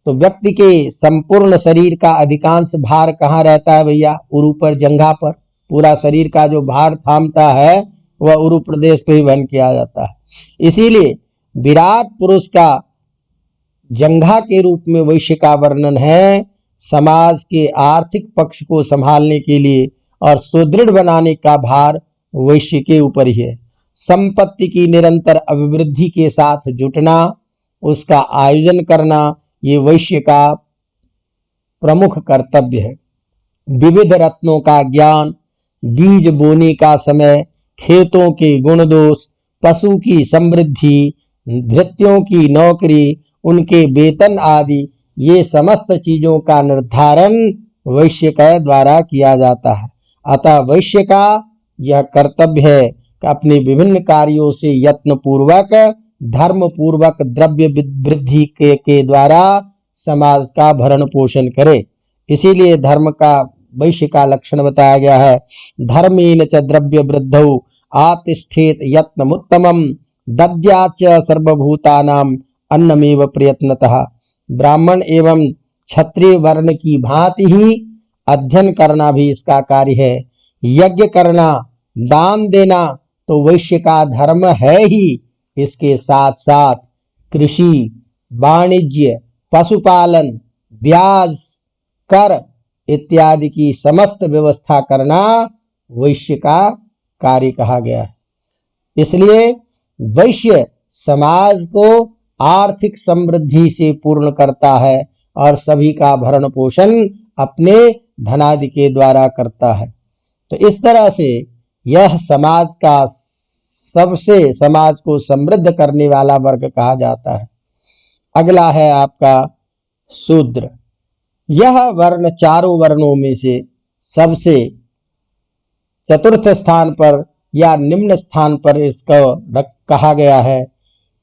तो व्यक्ति के संपूर्ण शरीर का अधिकांश भार कहाँ रहता है भैया? उरु पर, जंघा पर। पूरा शरीर का जो भार थामता है वह उरु प्रदेश पे ही वहन किया जाता है। इसीलिए विराट पुरुष का जंघा के रूप में वैश्य का वर्णन है। समाज के आर्थिक पक्ष को संभालने के लिए और सुदृढ़ बनाने का भार वैश्य के ऊपर ही है। संपत्ति की निरंतर अभिवृद्धि के साथ जुटना, उसका आयोजन करना, ये वैश्य का प्रमुख कर्तव्य है। विविध रत्नों का ज्ञान, बीज बोने का समय, खेतों के गुण दोष, पशु की समृद्धि, भृत्यों की नौकरी, उनके वेतन आदि, ये समस्त चीजों का निर्धारण वैश्य के द्वारा किया जाता है। अतः वैश्य का यह कर्तव्य है कि अपने विभिन्न कार्यों से यत्न पूर्वक, धर्म पूर्वक द्रव्य वृद्धि के द्वारा समाज का भरण पोषण करे। इसीलिए धर्म का, वैश्य का लक्षण बताया गया है। धर्मेण च द्रव्य वृद्धौ आतिष्ठेत यत्नमुत्तमम् दद्याच सर्वभूतानां अन्नमेव प्रयत्नतः। ब्राह्मण एवं क्षत्रिय वर्ण की भांति ही अध्ययन करना भी इसका कार्य है। यज्ञ करना, दान देना तो वैश्य का धर्म है ही। इसके साथ साथ कृषि, वाणिज्य, पशुपालन, ब्याज, कर इत्यादि की समस्त व्यवस्था करना वैश्य का कार्य कहा गया है। इसलिए वैश्य समाज को आर्थिक समृद्धि से पूर्ण करता है और सभी का भरण पोषण अपने धनादि के द्वारा करता है। तो इस तरह से यह समाज का सबसे, समाज को समृद्ध करने वाला वर्ग कहा जाता है। अगला है आपका शूद्र। यह वर्ण चारों वर्णों में से सबसे चतुर्थ स्थान पर या निम्न स्थान पर इसको कहा गया है।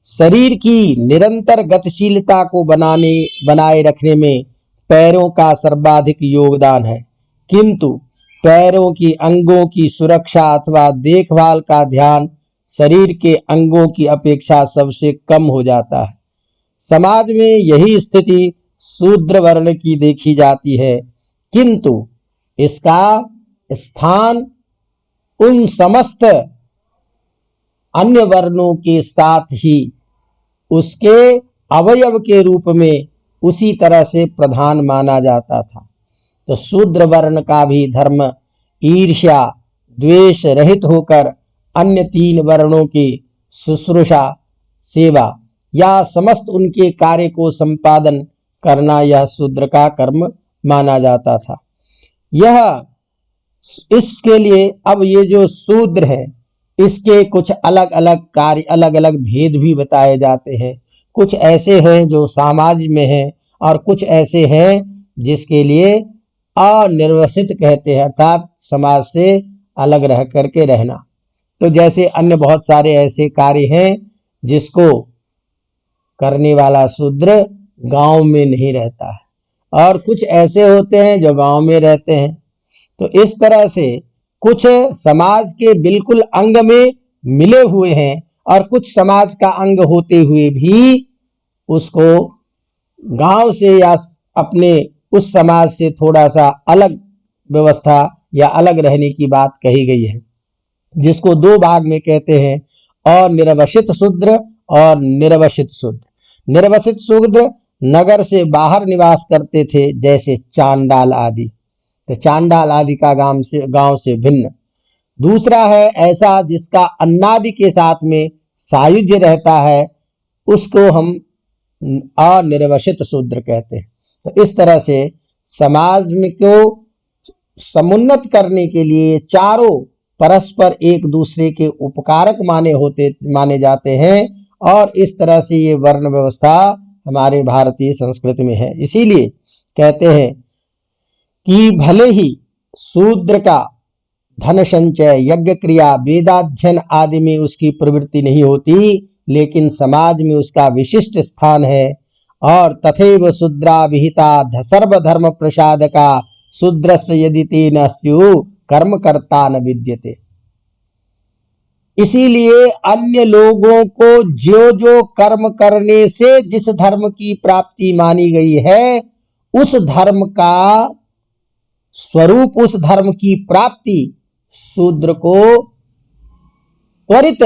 शरीर की निरंतर गतिशीलता को बनाए रखने में पैरों का सर्वाधिक योगदान है, किंतु पैरों की अंगों की सुरक्षा अथवा देखभाल का ध्यान शरीर के अंगों की अपेक्षा सबसे कम हो जाता है। समाज में यही स्थिति शूद्र वर्ण की देखी जाती है, किंतु इसका स्थान उन समस्त अन्य वर्णों के साथ ही उसके अवयव के रूप में उसी तरह से प्रधान माना जाता था। तो शूद्र वर्ण का भी धर्म ईर्ष्या द्वेष रहित होकर अन्य 3 वर्णों की शुश्रूषा सेवा या समस्त उनके कार्य को संपादन करना, यह शूद्र का कर्म माना जाता था। यह इसके लिए अब ये जो शूद्र है इसके कुछ अलग अलग कार्य, अलग अलग भेद भी बताए जाते हैं। कुछ ऐसे हैं जो समाज में हैं और कुछ ऐसे हैं जिसके लिए अनिर्वसित कहते हैं, अर्थात समाज से अलग रह करके रहना। तो जैसे अन्य बहुत सारे ऐसे कार्य हैं जिसको करने वाला शूद्र गांव में नहीं रहता है, और कुछ ऐसे होते हैं जो गांव में रहते हैं। तो इस तरह से कुछ समाज के बिल्कुल अंग में मिले हुए हैं और कुछ समाज का अंग होते हुए भी उसको गांव से या अपने उस समाज से थोड़ा सा अलग व्यवस्था या अलग रहने की बात कही गई है, जिसको 2 भाग में कहते हैं, अनिर्वसित शूद्र और निर्वसित शूद्र। निर्वसित शूद्र नगर से बाहर निवास करते थे, जैसे चांडाल आदि। तो चांडाल आदि का गांव से भिन्न। दूसरा है ऐसा जिसका अन्नादि के साथ में सायुज्य रहता है, उसको हम अनिर्वसित शूद्र कहते हैं। तो इस तरह से समाज में को समुन्नत करने के लिए चारों परस्पर एक दूसरे के उपकारक माने जाते हैं, और इस तरह से ये वर्ण व्यवस्था हमारे भारतीय संस्कृति में है। इसीलिए कहते हैं कि भले ही शूद्र का धन संचय, यज्ञ क्रिया, वेदाध्ययन आदि में उसकी प्रवृत्ति नहीं होती, लेकिन समाज में उसका विशिष्ट स्थान है। और तथैव शूद्रा विहिता सर्वधर्म प्रसादका शूद्रस्य यदि ते न स्युः कर्म कर्ता न विद्यते। इसीलिए अन्य लोगों को जो जो कर्म करने से जिस धर्म की प्राप्ति मानी गई है, उस धर्म का स्वरूप, उस धर्म की प्राप्ति शूद्र को त्वरित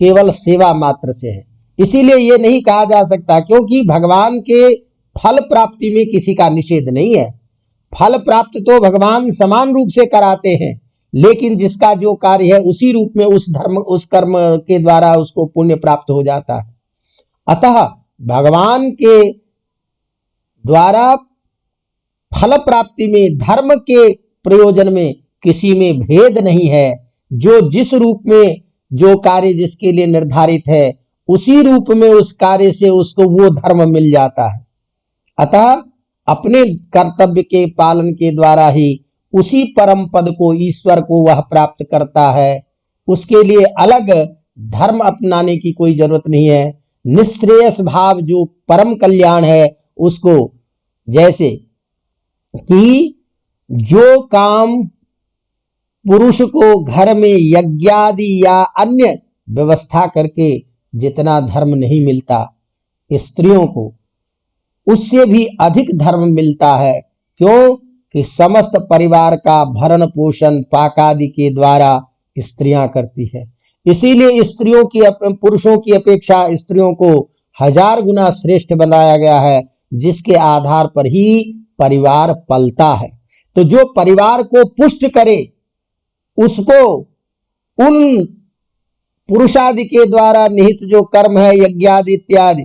केवल सेवा मात्र से है। इसीलिए ये नहीं कहा जा सकता, क्योंकि भगवान के फल प्राप्ति में किसी का निषेध नहीं है। फल प्राप्त तो भगवान समान रूप से कराते हैं, लेकिन जिसका जो कार्य है उसी रूप में उस कर्म के द्वारा उसको पुण्य प्राप्त हो जाता है। अतः भगवान के द्वारा फल प्राप्ति में, धर्म के प्रयोजन में किसी में भेद नहीं है। जो जिस रूप में जो कार्य जिसके लिए निर्धारित है, उसी रूप में उस कार्य से उसको वो धर्म मिल जाता है। अतः अपने कर्तव्य के पालन के द्वारा ही उसी परम पद को, ईश्वर को वह प्राप्त करता है। उसके लिए अलग धर्म अपनाने की कोई जरूरत नहीं है। निश्रेयस भाव जो परम कल्याण है उसको, जैसे कि जो काम पुरुष को घर में यज्ञादि या अन्य व्यवस्था करके जितना धर्म नहीं मिलता, स्त्रियों को उससे भी अधिक धर्म मिलता है। क्यों? कि समस्त परिवार का भरण पोषण पाकादि के द्वारा स्त्रियां करती है। इसीलिए स्त्रियों की, पुरुषों की अपेक्षा स्त्रियों को 1000 गुना श्रेष्ठ बनाया गया है, जिसके आधार पर ही परिवार पलता है। तो जो परिवार को पुष्ट करे, उसको उन पुरुषादि के द्वारा निहित जो कर्म है, यज्ञादि इत्यादि,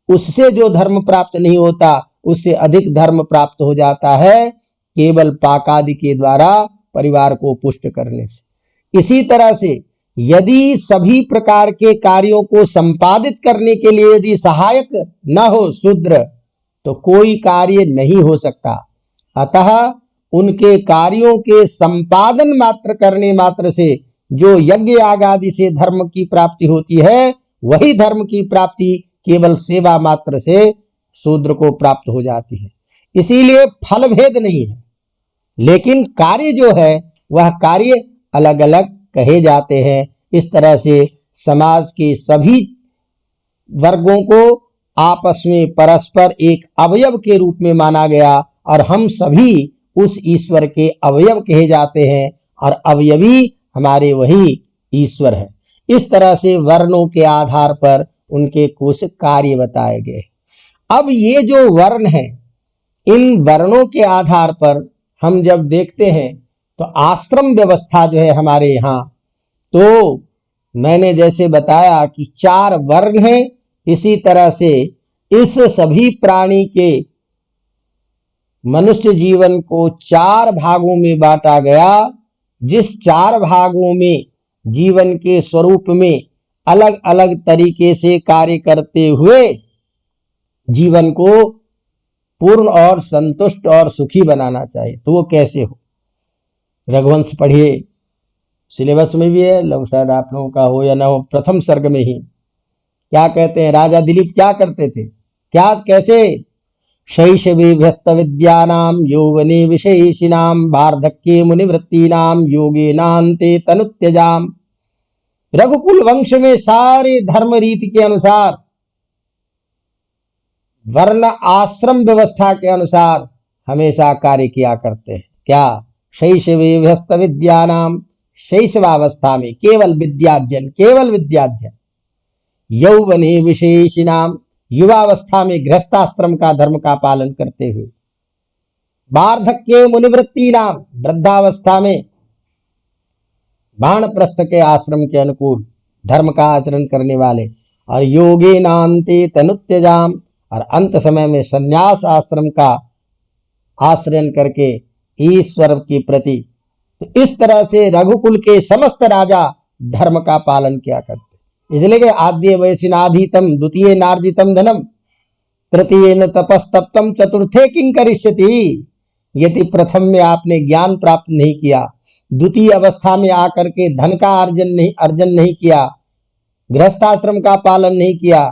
उससे जो धर्म प्राप्त नहीं होता, उससे अधिक धर्म प्राप्त हो जाता है केवल पाकादि के द्वारा परिवार को पुष्ट करने से। इसी तरह से यदि सभी प्रकार के कार्यों को संपादित करने के लिए यदि सहायक न हो शूद्र, तो कोई कार्य नहीं हो सकता। अतः उनके कार्यों के संपादन मात्र करने मात्र से जो यज्ञ याग आदि से धर्म की प्राप्ति होती है, वही धर्म की प्राप्ति केवल सेवा मात्र से शूद्र को प्राप्त हो जाती है। इसीलिए फल भेद नहीं है, लेकिन कार्य जो है वह कार्य अलग अलग कहे जाते हैं। इस तरह से समाज के सभी वर्गों को आपस में परस्पर एक अवयव के रूप में माना गया, और हम सभी उस ईश्वर के अवयव कहे जाते हैं, और अवयवी हमारे वही ईश्वर है। इस तरह से वर्णों के आधार पर उनके कुछ कार्य बताए गए। अब ये जो वर्ण है, इन वर्णों के आधार पर हम जब देखते हैं तो आश्रम व्यवस्था जो है हमारे यहाँ, तो मैंने जैसे बताया कि 4 वर्ण हैं, इसी तरह से इस सभी प्राणी के मनुष्य जीवन को 4 भागों में बांटा गया, जिस 4 भागों में जीवन के स्वरूप में अलग अलग तरीके से कार्य करते हुए जीवन को पूर्ण और संतुष्ट और सुखी बनाना चाहिए। तो वो कैसे हो? रघुवंश पढ़िए, सिलेबस में भी है, लोग शायद आप लोगों का हो या ना हो, प्रथम सर्ग में ही क्या कहते हैं, राजा दिलीप क्या करते थे, क्या कैसे, शैशवे विद्यानाम यौवने विशेषिणाम वार्धक्ये मुनिवृत्तीनाम योगेनान्ते तनुत्यजाम। रघुकुल वंश में सारे धर्म रीति के अनुसार, वर्ण आश्रम व्यवस्था के अनुसार हमेशा कार्य किया करते हैं। क्या? शैशवे विद्यानाम, शैशवावस्था में केवल विद्याध्ययन, केवल विद्याध्ययन। यौवने विशेषिणाम, युवावस्था में गृहस्थाश्रम का धर्म का पालन करते हुए। वार्धक्ये मुनिवृत्ति नाम, वृद्धावस्था में वानप्रस्थ के आश्रम के अनुकूल धर्म का आचरण करने वाले। और योगे नान्ते तनुत्यजाम, और अंत समय में संन्यास आश्रम का आश्रय करके ईश्वर के प्रति। तो इस तरह से रघुकुल के समस्त राजा धर्म का पालन किया करते। इसलिए कि आद्य वयसिनाधीतम, द्वितीय नार्जितम धनम, तृतीय न तपस्तप्तम, चतुर्थे किं करिष्यति। यदि प्रथम में आपने ज्ञान प्राप्त नहीं किया, द्वितीय अवस्था में आकर के धन का अर्जन नहीं किया, गृहस्थाश्रम का पालन नहीं किया,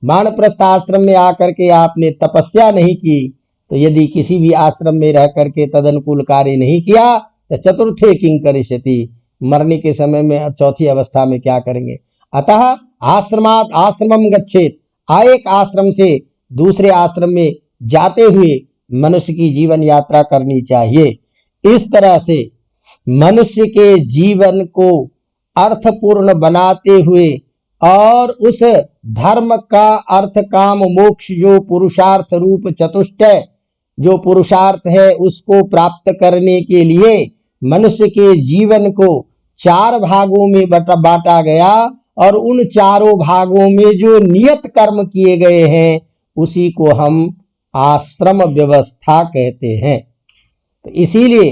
वानप्रस्थ आश्रम में आकर के आपने तपस्या नहीं की, तो यदि किसी भी आश्रम में रह करके तदनुकूल कार्य नहीं किया तो चतुर्थे किं करिष्यति, मरने के समय में चौथी अवस्था में क्या करेंगे। अतः आश्रमात आश्रमम गच्छेत, एक आश्रम से दूसरे आश्रम में जाते हुए मनुष्य की जीवन यात्रा करनी चाहिए। इस तरह से मनुष्य के जीवन को अर्थपूर्ण बनाते हुए और उस धर्म का अर्थ काम मोक्ष जो पुरुषार्थ रूप चतुष्टय जो पुरुषार्थ है उसको प्राप्त करने के लिए मनुष्य के जीवन को 4 भागों में बांटा गया, और उन चारों भागों में जो नियत कर्म किए गए हैं उसी को हम आश्रम व्यवस्था कहते हैं। तो इसीलिए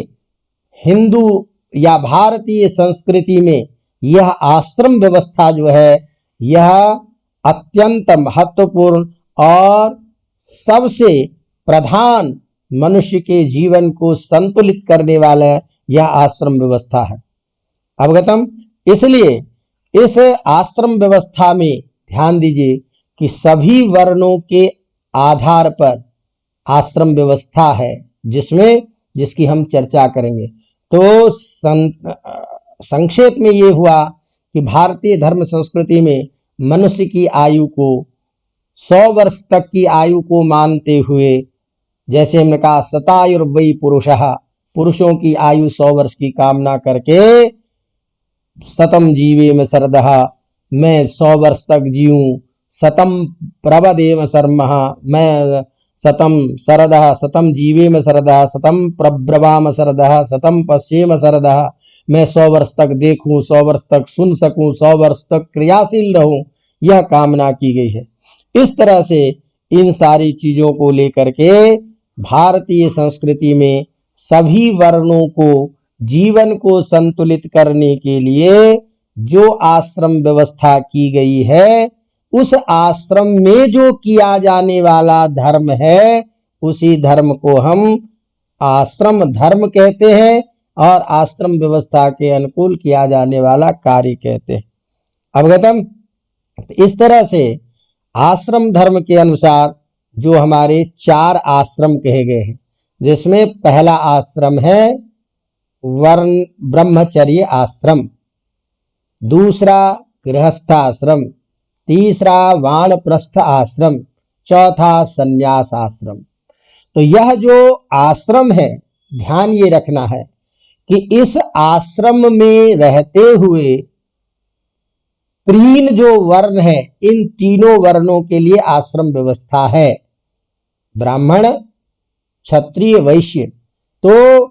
हिंदू या भारतीय संस्कृति में यह आश्रम व्यवस्था जो है यह अत्यंत महत्वपूर्ण और सबसे प्रधान मनुष्य के जीवन को संतुलित करने वाला यह आश्रम व्यवस्था है। अवगतम? इसलिए इस आश्रम व्यवस्था में ध्यान दीजिए कि सभी वर्णों के आधार पर आश्रम व्यवस्था है जिसकी हम चर्चा करेंगे। तो संक्षेप में ये हुआ कि भारतीय धर्म संस्कृति में मनुष्य की आयु को 100 वर्ष तक की आयु को मानते हुए, जैसे हमने कहा शतायुर्वै पुरुषः, पुरुषों की आयु 100 वर्ष की कामना करके शतम जीवेम शरदः, मैं 100 वर्ष तक जीऊं, शतम प्रवदेम शर्मः, मैं शतम शरदः, शतम जीवेम शरदः, शतम प्रब्रवाम शरदः, शतम पश्येम शरदः, मैं 100 वर्ष तक देखूं, 100 वर्ष तक सुन सकूं, 100 वर्ष तक क्रियाशील रहूं, यह कामना की गई है। इस तरह से इन सारी चीजों को लेकर के भारतीय संस्कृति में सभी वर्णों को जीवन को संतुलित करने के लिए जो आश्रम व्यवस्था की गई है, उस आश्रम में जो किया जाने वाला धर्म है उसी धर्म को हम आश्रम धर्म कहते हैं, और आश्रम व्यवस्था के अनुकूल किया जाने वाला कार्य कहते हैं। अवगतम? इस तरह से आश्रम धर्म के अनुसार जो हमारे 4 आश्रम कहे गए हैं, जिसमें पहला आश्रम है वर्ण ब्रह्मचर्य आश्रम, दूसरा गृहस्थ आश्रम, तीसरा वानप्रस्थ आश्रम, चौथा संन्यास आश्रम। तो यह जो आश्रम है, ध्यान ये रखना है कि इस आश्रम में रहते हुए तीन जो वर्ण है, इन तीनों वर्णों के लिए आश्रम व्यवस्था है, ब्राह्मण क्षत्रिय वैश्य, तो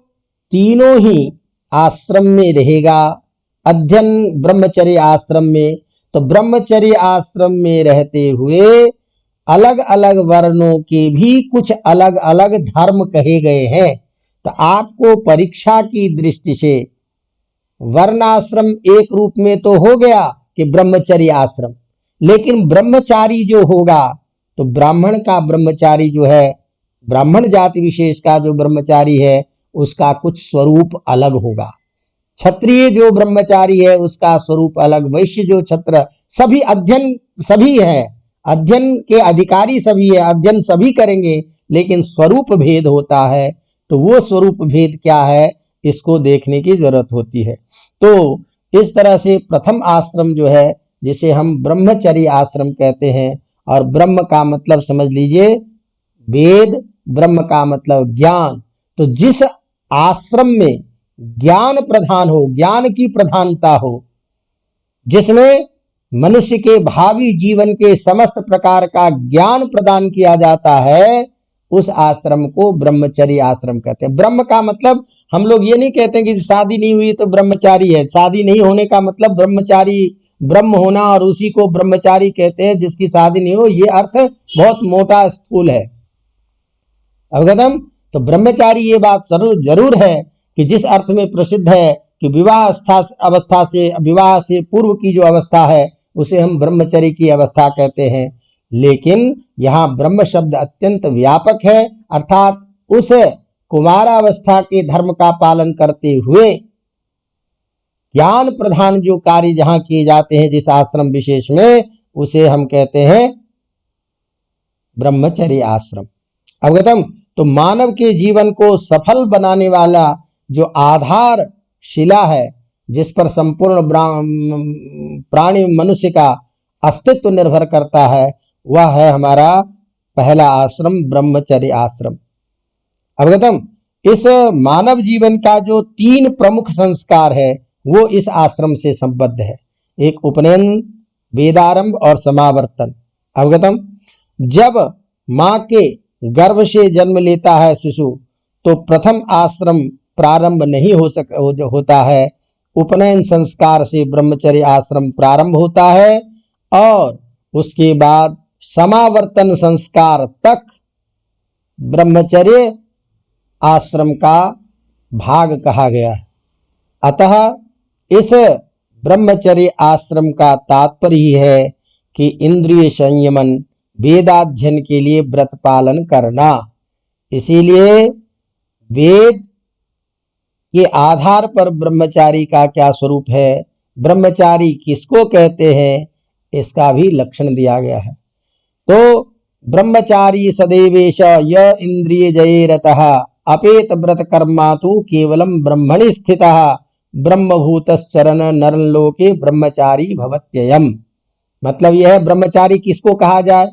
तीनों ही आश्रम में रहेगा। अध्ययन ब्रह्मचर्य आश्रम में, तो ब्रह्मचर्य आश्रम में रहते हुए अलग अलग वर्णों के भी कुछ अलग अलग धर्म कहे गए हैं। तो आपको परीक्षा की दृष्टि से वर्णाश्रम एक रूप में तो हो गया कि ब्रह्मचर्य आश्रम, लेकिन ब्रह्मचारी जो होगा तो ब्राह्मण का ब्रह्मचारी जो है, ब्राह्मण जाति विशेष का जो ब्रह्मचारी है उसका कुछ स्वरूप अलग होगा, क्षत्रिय जो ब्रह्मचारी है उसका स्वरूप अलग, वैश्य जो छत्र, सभी अध्ययन सभी है, अध्ययन के अधिकारी सभी है, अध्ययन सभी करेंगे, लेकिन स्वरूप भेद होता है। तो वो स्वरूप भेद क्या है, इसको देखने की जरूरत होती है। तो इस तरह से प्रथम आश्रम जो है, जिसे हम ब्रह्मचर्य आश्रम कहते हैं, और ब्रह्म का मतलब समझ लीजिए वेद, ब्रह्म का मतलब ज्ञान। तो जिस आश्रम में ज्ञान प्रधान हो, ज्ञान की प्रधानता हो, जिसमें मनुष्य के भावी जीवन के समस्त प्रकार का ज्ञान प्रदान किया जाता है, उस आश्रम को ब्रह्मचर्य आश्रम कहते हैं। ब्रह्म का मतलब हम लोग ये नहीं कहते कि शादी नहीं हुई तो ब्रह्मचारी है, शादी नहीं होने का मतलब ब्रह्मचारी ब्रह्म होना, और उसी को ब्रह्मचारी कहते हैं जिसकी शादी नहीं हो, ये अर्थ बहुत मोटा स्थूल है, अवगतम। तो ब्रह्मचारी ये बात जरूर है कि जिस अर्थ में प्रसिद्ध है कि विवाह अवस्था से, विवाह से पूर्व की जो अवस्था है उसे हम ब्रह्मचर्य की अवस्था कहते हैं, लेकिन यहाँ ब्रह्म शब्द अत्यंत व्यापक है, अर्थात उस कुमारावस्था के धर्म का पालन करते हुए ज्ञान प्रधान जो कार्य जहां किए जाते हैं जिस आश्रम विशेष में, उसे हम कहते हैं ब्रह्मचर्य आश्रम, अवगतम। तो मानव के जीवन को सफल बनाने वाला जो आधार शिला है, जिस पर संपूर्ण प्राणी मनुष्य का अस्तित्व निर्भर करता है, वह है हमारा पहला आश्रम ब्रह्मचर्य आश्रम, अवगतम। इस मानव जीवन का जो तीन प्रमुख संस्कार है वो इस आश्रम से संबद्ध है, एक उपनयन, वेदारंभ और समावर्तन, अवगतम। जब मां के गर्भ से जन्म लेता है शिशु, तो प्रथम आश्रम प्रारंभ नहीं होता है, उपनयन संस्कार से ब्रह्मचर्य आश्रम प्रारंभ होता है, और उसके बाद समावर्तन संस्कार तक ब्रह्मचर्य आश्रम का भाग कहा गया है। अतः इस ब्रह्मचर्य आश्रम का तात्पर्य है कि इंद्रिय संयमन, वेदाध्ययन के लिए व्रत पालन करना। इसीलिए वेद के आधार पर ब्रह्मचारी का क्या स्वरूप है, ब्रह्मचारी किसको कहते हैं, इसका भी लक्षण दिया गया है। तो ब्रह्मचारी सदैवेश य इंद्रिय जये रतः अपेत व्रत कर्मा तु केवलम ब्रह्मणि स्थितः ब्रह्मभूतश्चरण नरलोके ब्रह्मचारी भवत्ययम्। मतलब यह है ब्रह्मचारी किसको कहा जाए,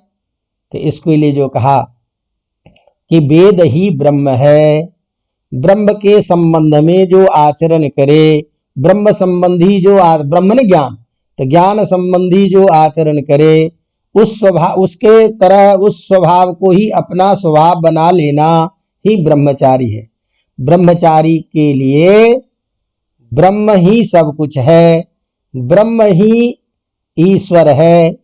कि इसके लिए जो कहा कि वेद ही ब्रह्म है, ब्रह्म के संबंध में जो आचरण करे, ब्रह्म संबंधी जो ब्रह्म ने ज्ञान, तो ज्ञान संबंधी जो आचरण करे, उस स्वभाव, उसके तरह उस स्वभाव को ही अपना स्वभाव बना लेना ही ब्रह्मचारी है। ब्रह्मचारी के लिए ब्रह्म ही सब कुछ है, ब्रह्म ही ईश्वर है,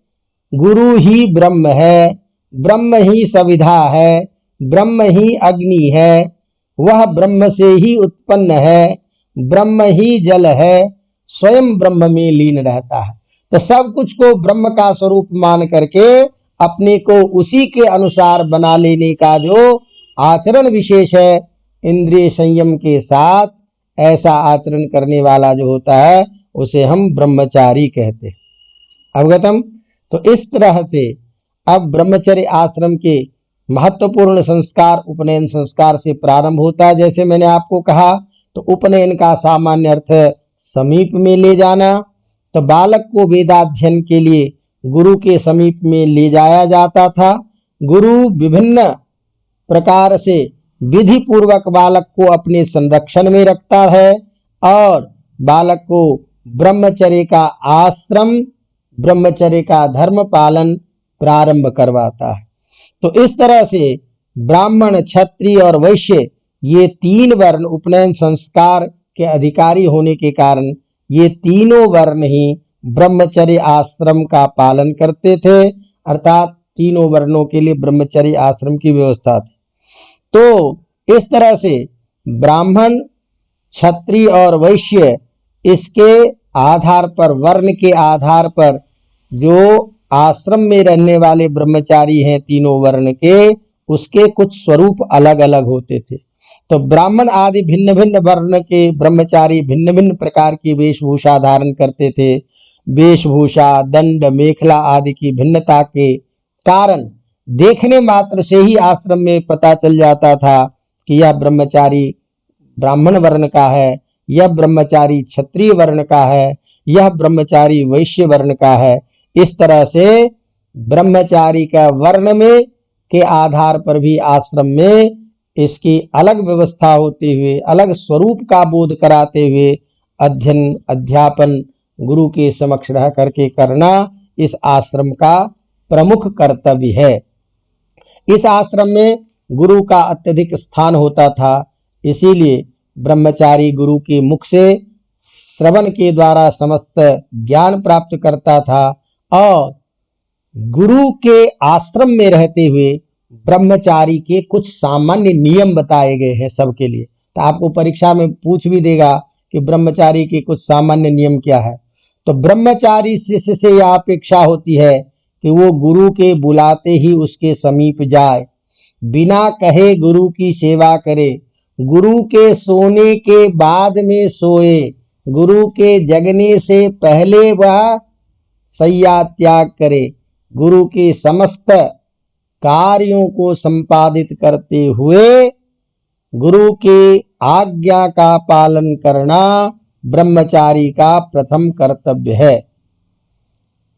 गुरु ही ब्रह्म है, ब्रह्म ही सविधा है, ब्रह्म ही अग्नि है, वह ब्रह्म से ही उत्पन्न है, ब्रह्म ही जल है, स्वयं ब्रह्म में लीन रहता है। तो सब कुछ को ब्रह्म का स्वरूप मान करके अपने को उसी के अनुसार बना लेने का जो आचरण विशेष है, इंद्रिय संयम के साथ ऐसा आचरण करने वाला जो होता है उसे हम ब्रह्मचारी कहते हैं, अवगतम। तो इस तरह से अब ब्रह्मचर्य आश्रम के महत्वपूर्ण संस्कार उपनयन संस्कार से प्रारंभ होता है। जैसे मैंने आपको कहा, तो उपनयन का सामान्य अर्थ समीप में ले जाना। तो बालक को वेदाध्ययन के लिए गुरु के समीप में ले जाया जाता था। गुरु विभिन्न प्रकार से विधि पूर्वक बालक को अपने संरक्षण में रखता है और बालक को ब्रह्मचर्य का आश्रम ब्रह्मचर्य का धर्म पालन प्रारंभ करवाता है। तो इस तरह से ब्राह्मण, क्षत्रिय और वैश्य ये तीन वर्ण उपनयन संस्कार के अधिकारी होने के कारण ये तीनों वर्ण ही ब्रह्मचर्य आश्रम का पालन करते थे, अर्थात तीनों वर्णों के लिए ब्रह्मचर्य आश्रम की व्यवस्था थी। तो इस तरह से ब्राह्मण, क्षत्रिय और वैश्य इसके आधार पर, वर्ण के आधार पर जो आश्रम में रहने वाले ब्रह्मचारी हैं तीनों वर्ण के, उसके कुछ स्वरूप अलग अलग होते थे। तो ब्राह्मण आदि भिन्न भिन्न वर्ण के ब्रह्मचारी भिन्न भिन्न प्रकार की वेशभूषा धारण करते थे। वेशभूषा, दंड, मेखला आदि की भिन्नता के कारण देखने मात्र से ही आश्रम में पता चल जाता था कि यह ब्रह्मचारी ब्राह्मण वर्ण का है, यह ब्रह्मचारी क्षत्रिय वर्ण का है, यह ब्रह्मचारी वैश्य वर्ण का है। इस तरह से ब्रह्मचारी का वर्ण में के आधार पर भी आश्रम में इसकी अलग व्यवस्था होते हुए, अलग स्वरूप का बोध कराते हुए अध्ययन अध्यापन गुरु के समक्ष रह करके करना इस आश्रम का प्रमुख कर्तव्य है। इस आश्रम में गुरु का अत्यधिक स्थान होता था, इसीलिए ब्रह्मचारी गुरु के मुख से श्रवण के द्वारा समस्त ज्ञान प्राप्त करता था और गुरु के आश्रम में रहते हुए ब्रह्मचारी के कुछ सामान्य नियम बताए गए हैं सबके लिए। तो आपको परीक्षा में पूछ भी देगा कि ब्रह्मचारी के कुछ सामान्य नियम क्या है। तो ब्रह्मचारी शिष्य से यह अपेक्षा होती है कि वो गुरु के बुलाते ही उसके समीप जाए, बिना कहे गुरु की सेवा करे, गुरु के सोने के बाद में सोए, गुरु के जगने से पहले वह शय्या त्याग करे, गुरु के समस्त कार्यों को संपादित करते हुए गुरु के आज्ञा का पालन करना ब्रह्मचारी का प्रथम कर्तव्य है।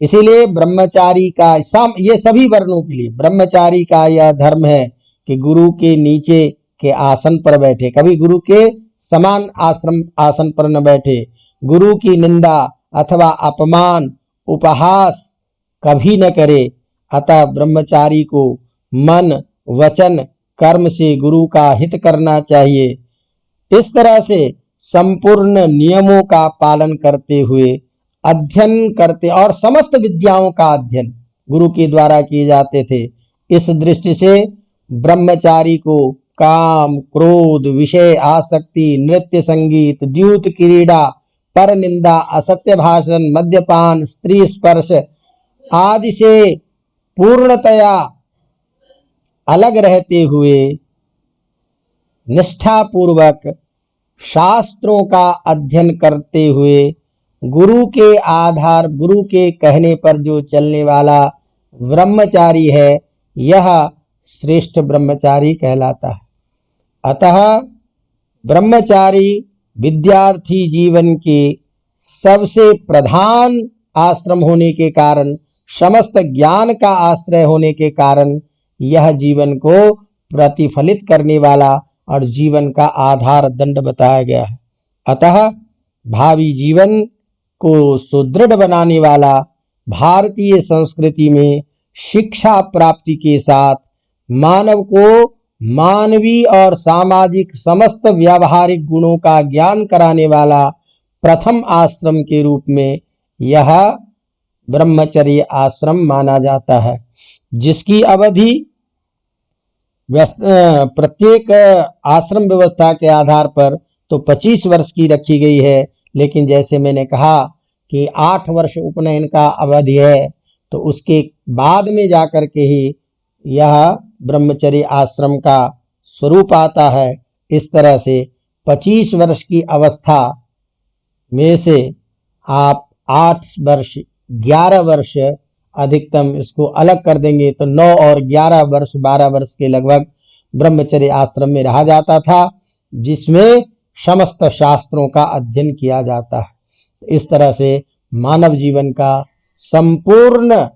इसीलिए ब्रह्मचारी का ये सभी वर्णों के लिए ब्रह्मचारी का यह धर्म है कि गुरु के नीचे के आसन पर बैठे, कभी गुरु के समान आसन पर न बैठे, गुरु की निंदा अथवा अपमान, उपहास कभी न करे। अतः ब्रह्मचारी को मन, वचन, कर्म से गुरु का हित करना चाहिए। इस तरह से संपूर्ण नियमों का पालन करते हुए अध्ययन करते और समस्त विद्याओं का अध्ययन गुरु के द्वारा किए जाते थे। इस दृष्टि से ब्रह्मचारी को काम, क्रोध, विषय आसक्ति, नृत्य, संगीत, द्यूत, क्रीड़ा, पर निंदा, असत्य भाषण, मद्यपान, स्त्री स्पर्श आदि से पूर्णतया अलग रहते हुए निष्ठापूर्वक शास्त्रों का अध्ययन करते हुए गुरु के आधार, गुरु के कहने पर जो चलने वाला ब्रह्मचारी है, यह श्रेष्ठ ब्रह्मचारी कहलाता है। अतः ब्रह्मचारी विद्यार्थी जीवन के सबसे प्रधान आश्रम होने के कारण, समस्त ज्ञान का आश्रय होने के कारण यह जीवन को प्रतिफलित करने वाला और जीवन का आधार दंड बताया गया है। अतः भावी जीवन को सुदृढ़ बनाने वाला भारतीय संस्कृति में शिक्षा प्राप्ति के साथ मानव को मानवीय और सामाजिक समस्त व्यावहारिक गुणों का ज्ञान कराने वाला प्रथम आश्रम के रूप में यह ब्रह्मचर्य आश्रम माना जाता है, जिसकी अवधि प्रत्येक आश्रम व्यवस्था के आधार पर तो 25 वर्ष की रखी गई है, लेकिन जैसे मैंने कहा कि 8 वर्ष उपनयन का अवधि है, तो उसके बाद में जाकर के ही यह ब्रह्मचर्य आश्रम का स्वरूप आता है। इस तरह से 25 वर्ष की अवस्था में से आप 8 वर्ष 11 वर्ष अधिकतम इसको अलग कर देंगे तो 9 और 11 वर्ष 12 वर्ष के लगभग ब्रह्मचर्य आश्रम में रहा जाता था, जिसमें समस्त शास्त्रों का अध्ययन किया जाता है। इस तरह से मानव जीवन का संपूर्ण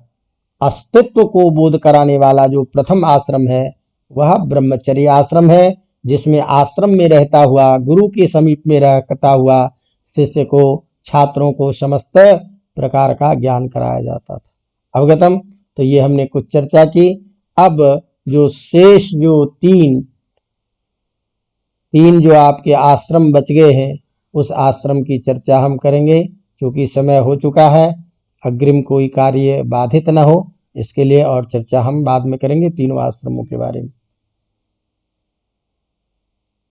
अस्तित्व को बोध कराने वाला जो प्रथम आश्रम है वह ब्रह्मचर्य आश्रम है, जिसमें आश्रम में रहता हुआ, गुरु के समीप में रहता हुआ शिष्य को, छात्रों को समस्त प्रकार का ज्ञान कराया जाता था। अवगतम? तो ये हमने कुछ चर्चा की। अब जो शेष जो तीन जो आपके आश्रम बच गए हैं, उस आश्रम की चर्चा हम करेंगे, क्योंकि समय हो चुका है। अग्रिम कोई कार्य बाधित न हो, इसके लिए और चर्चा हम बाद में करेंगे तीनों आश्रमों के बारे में।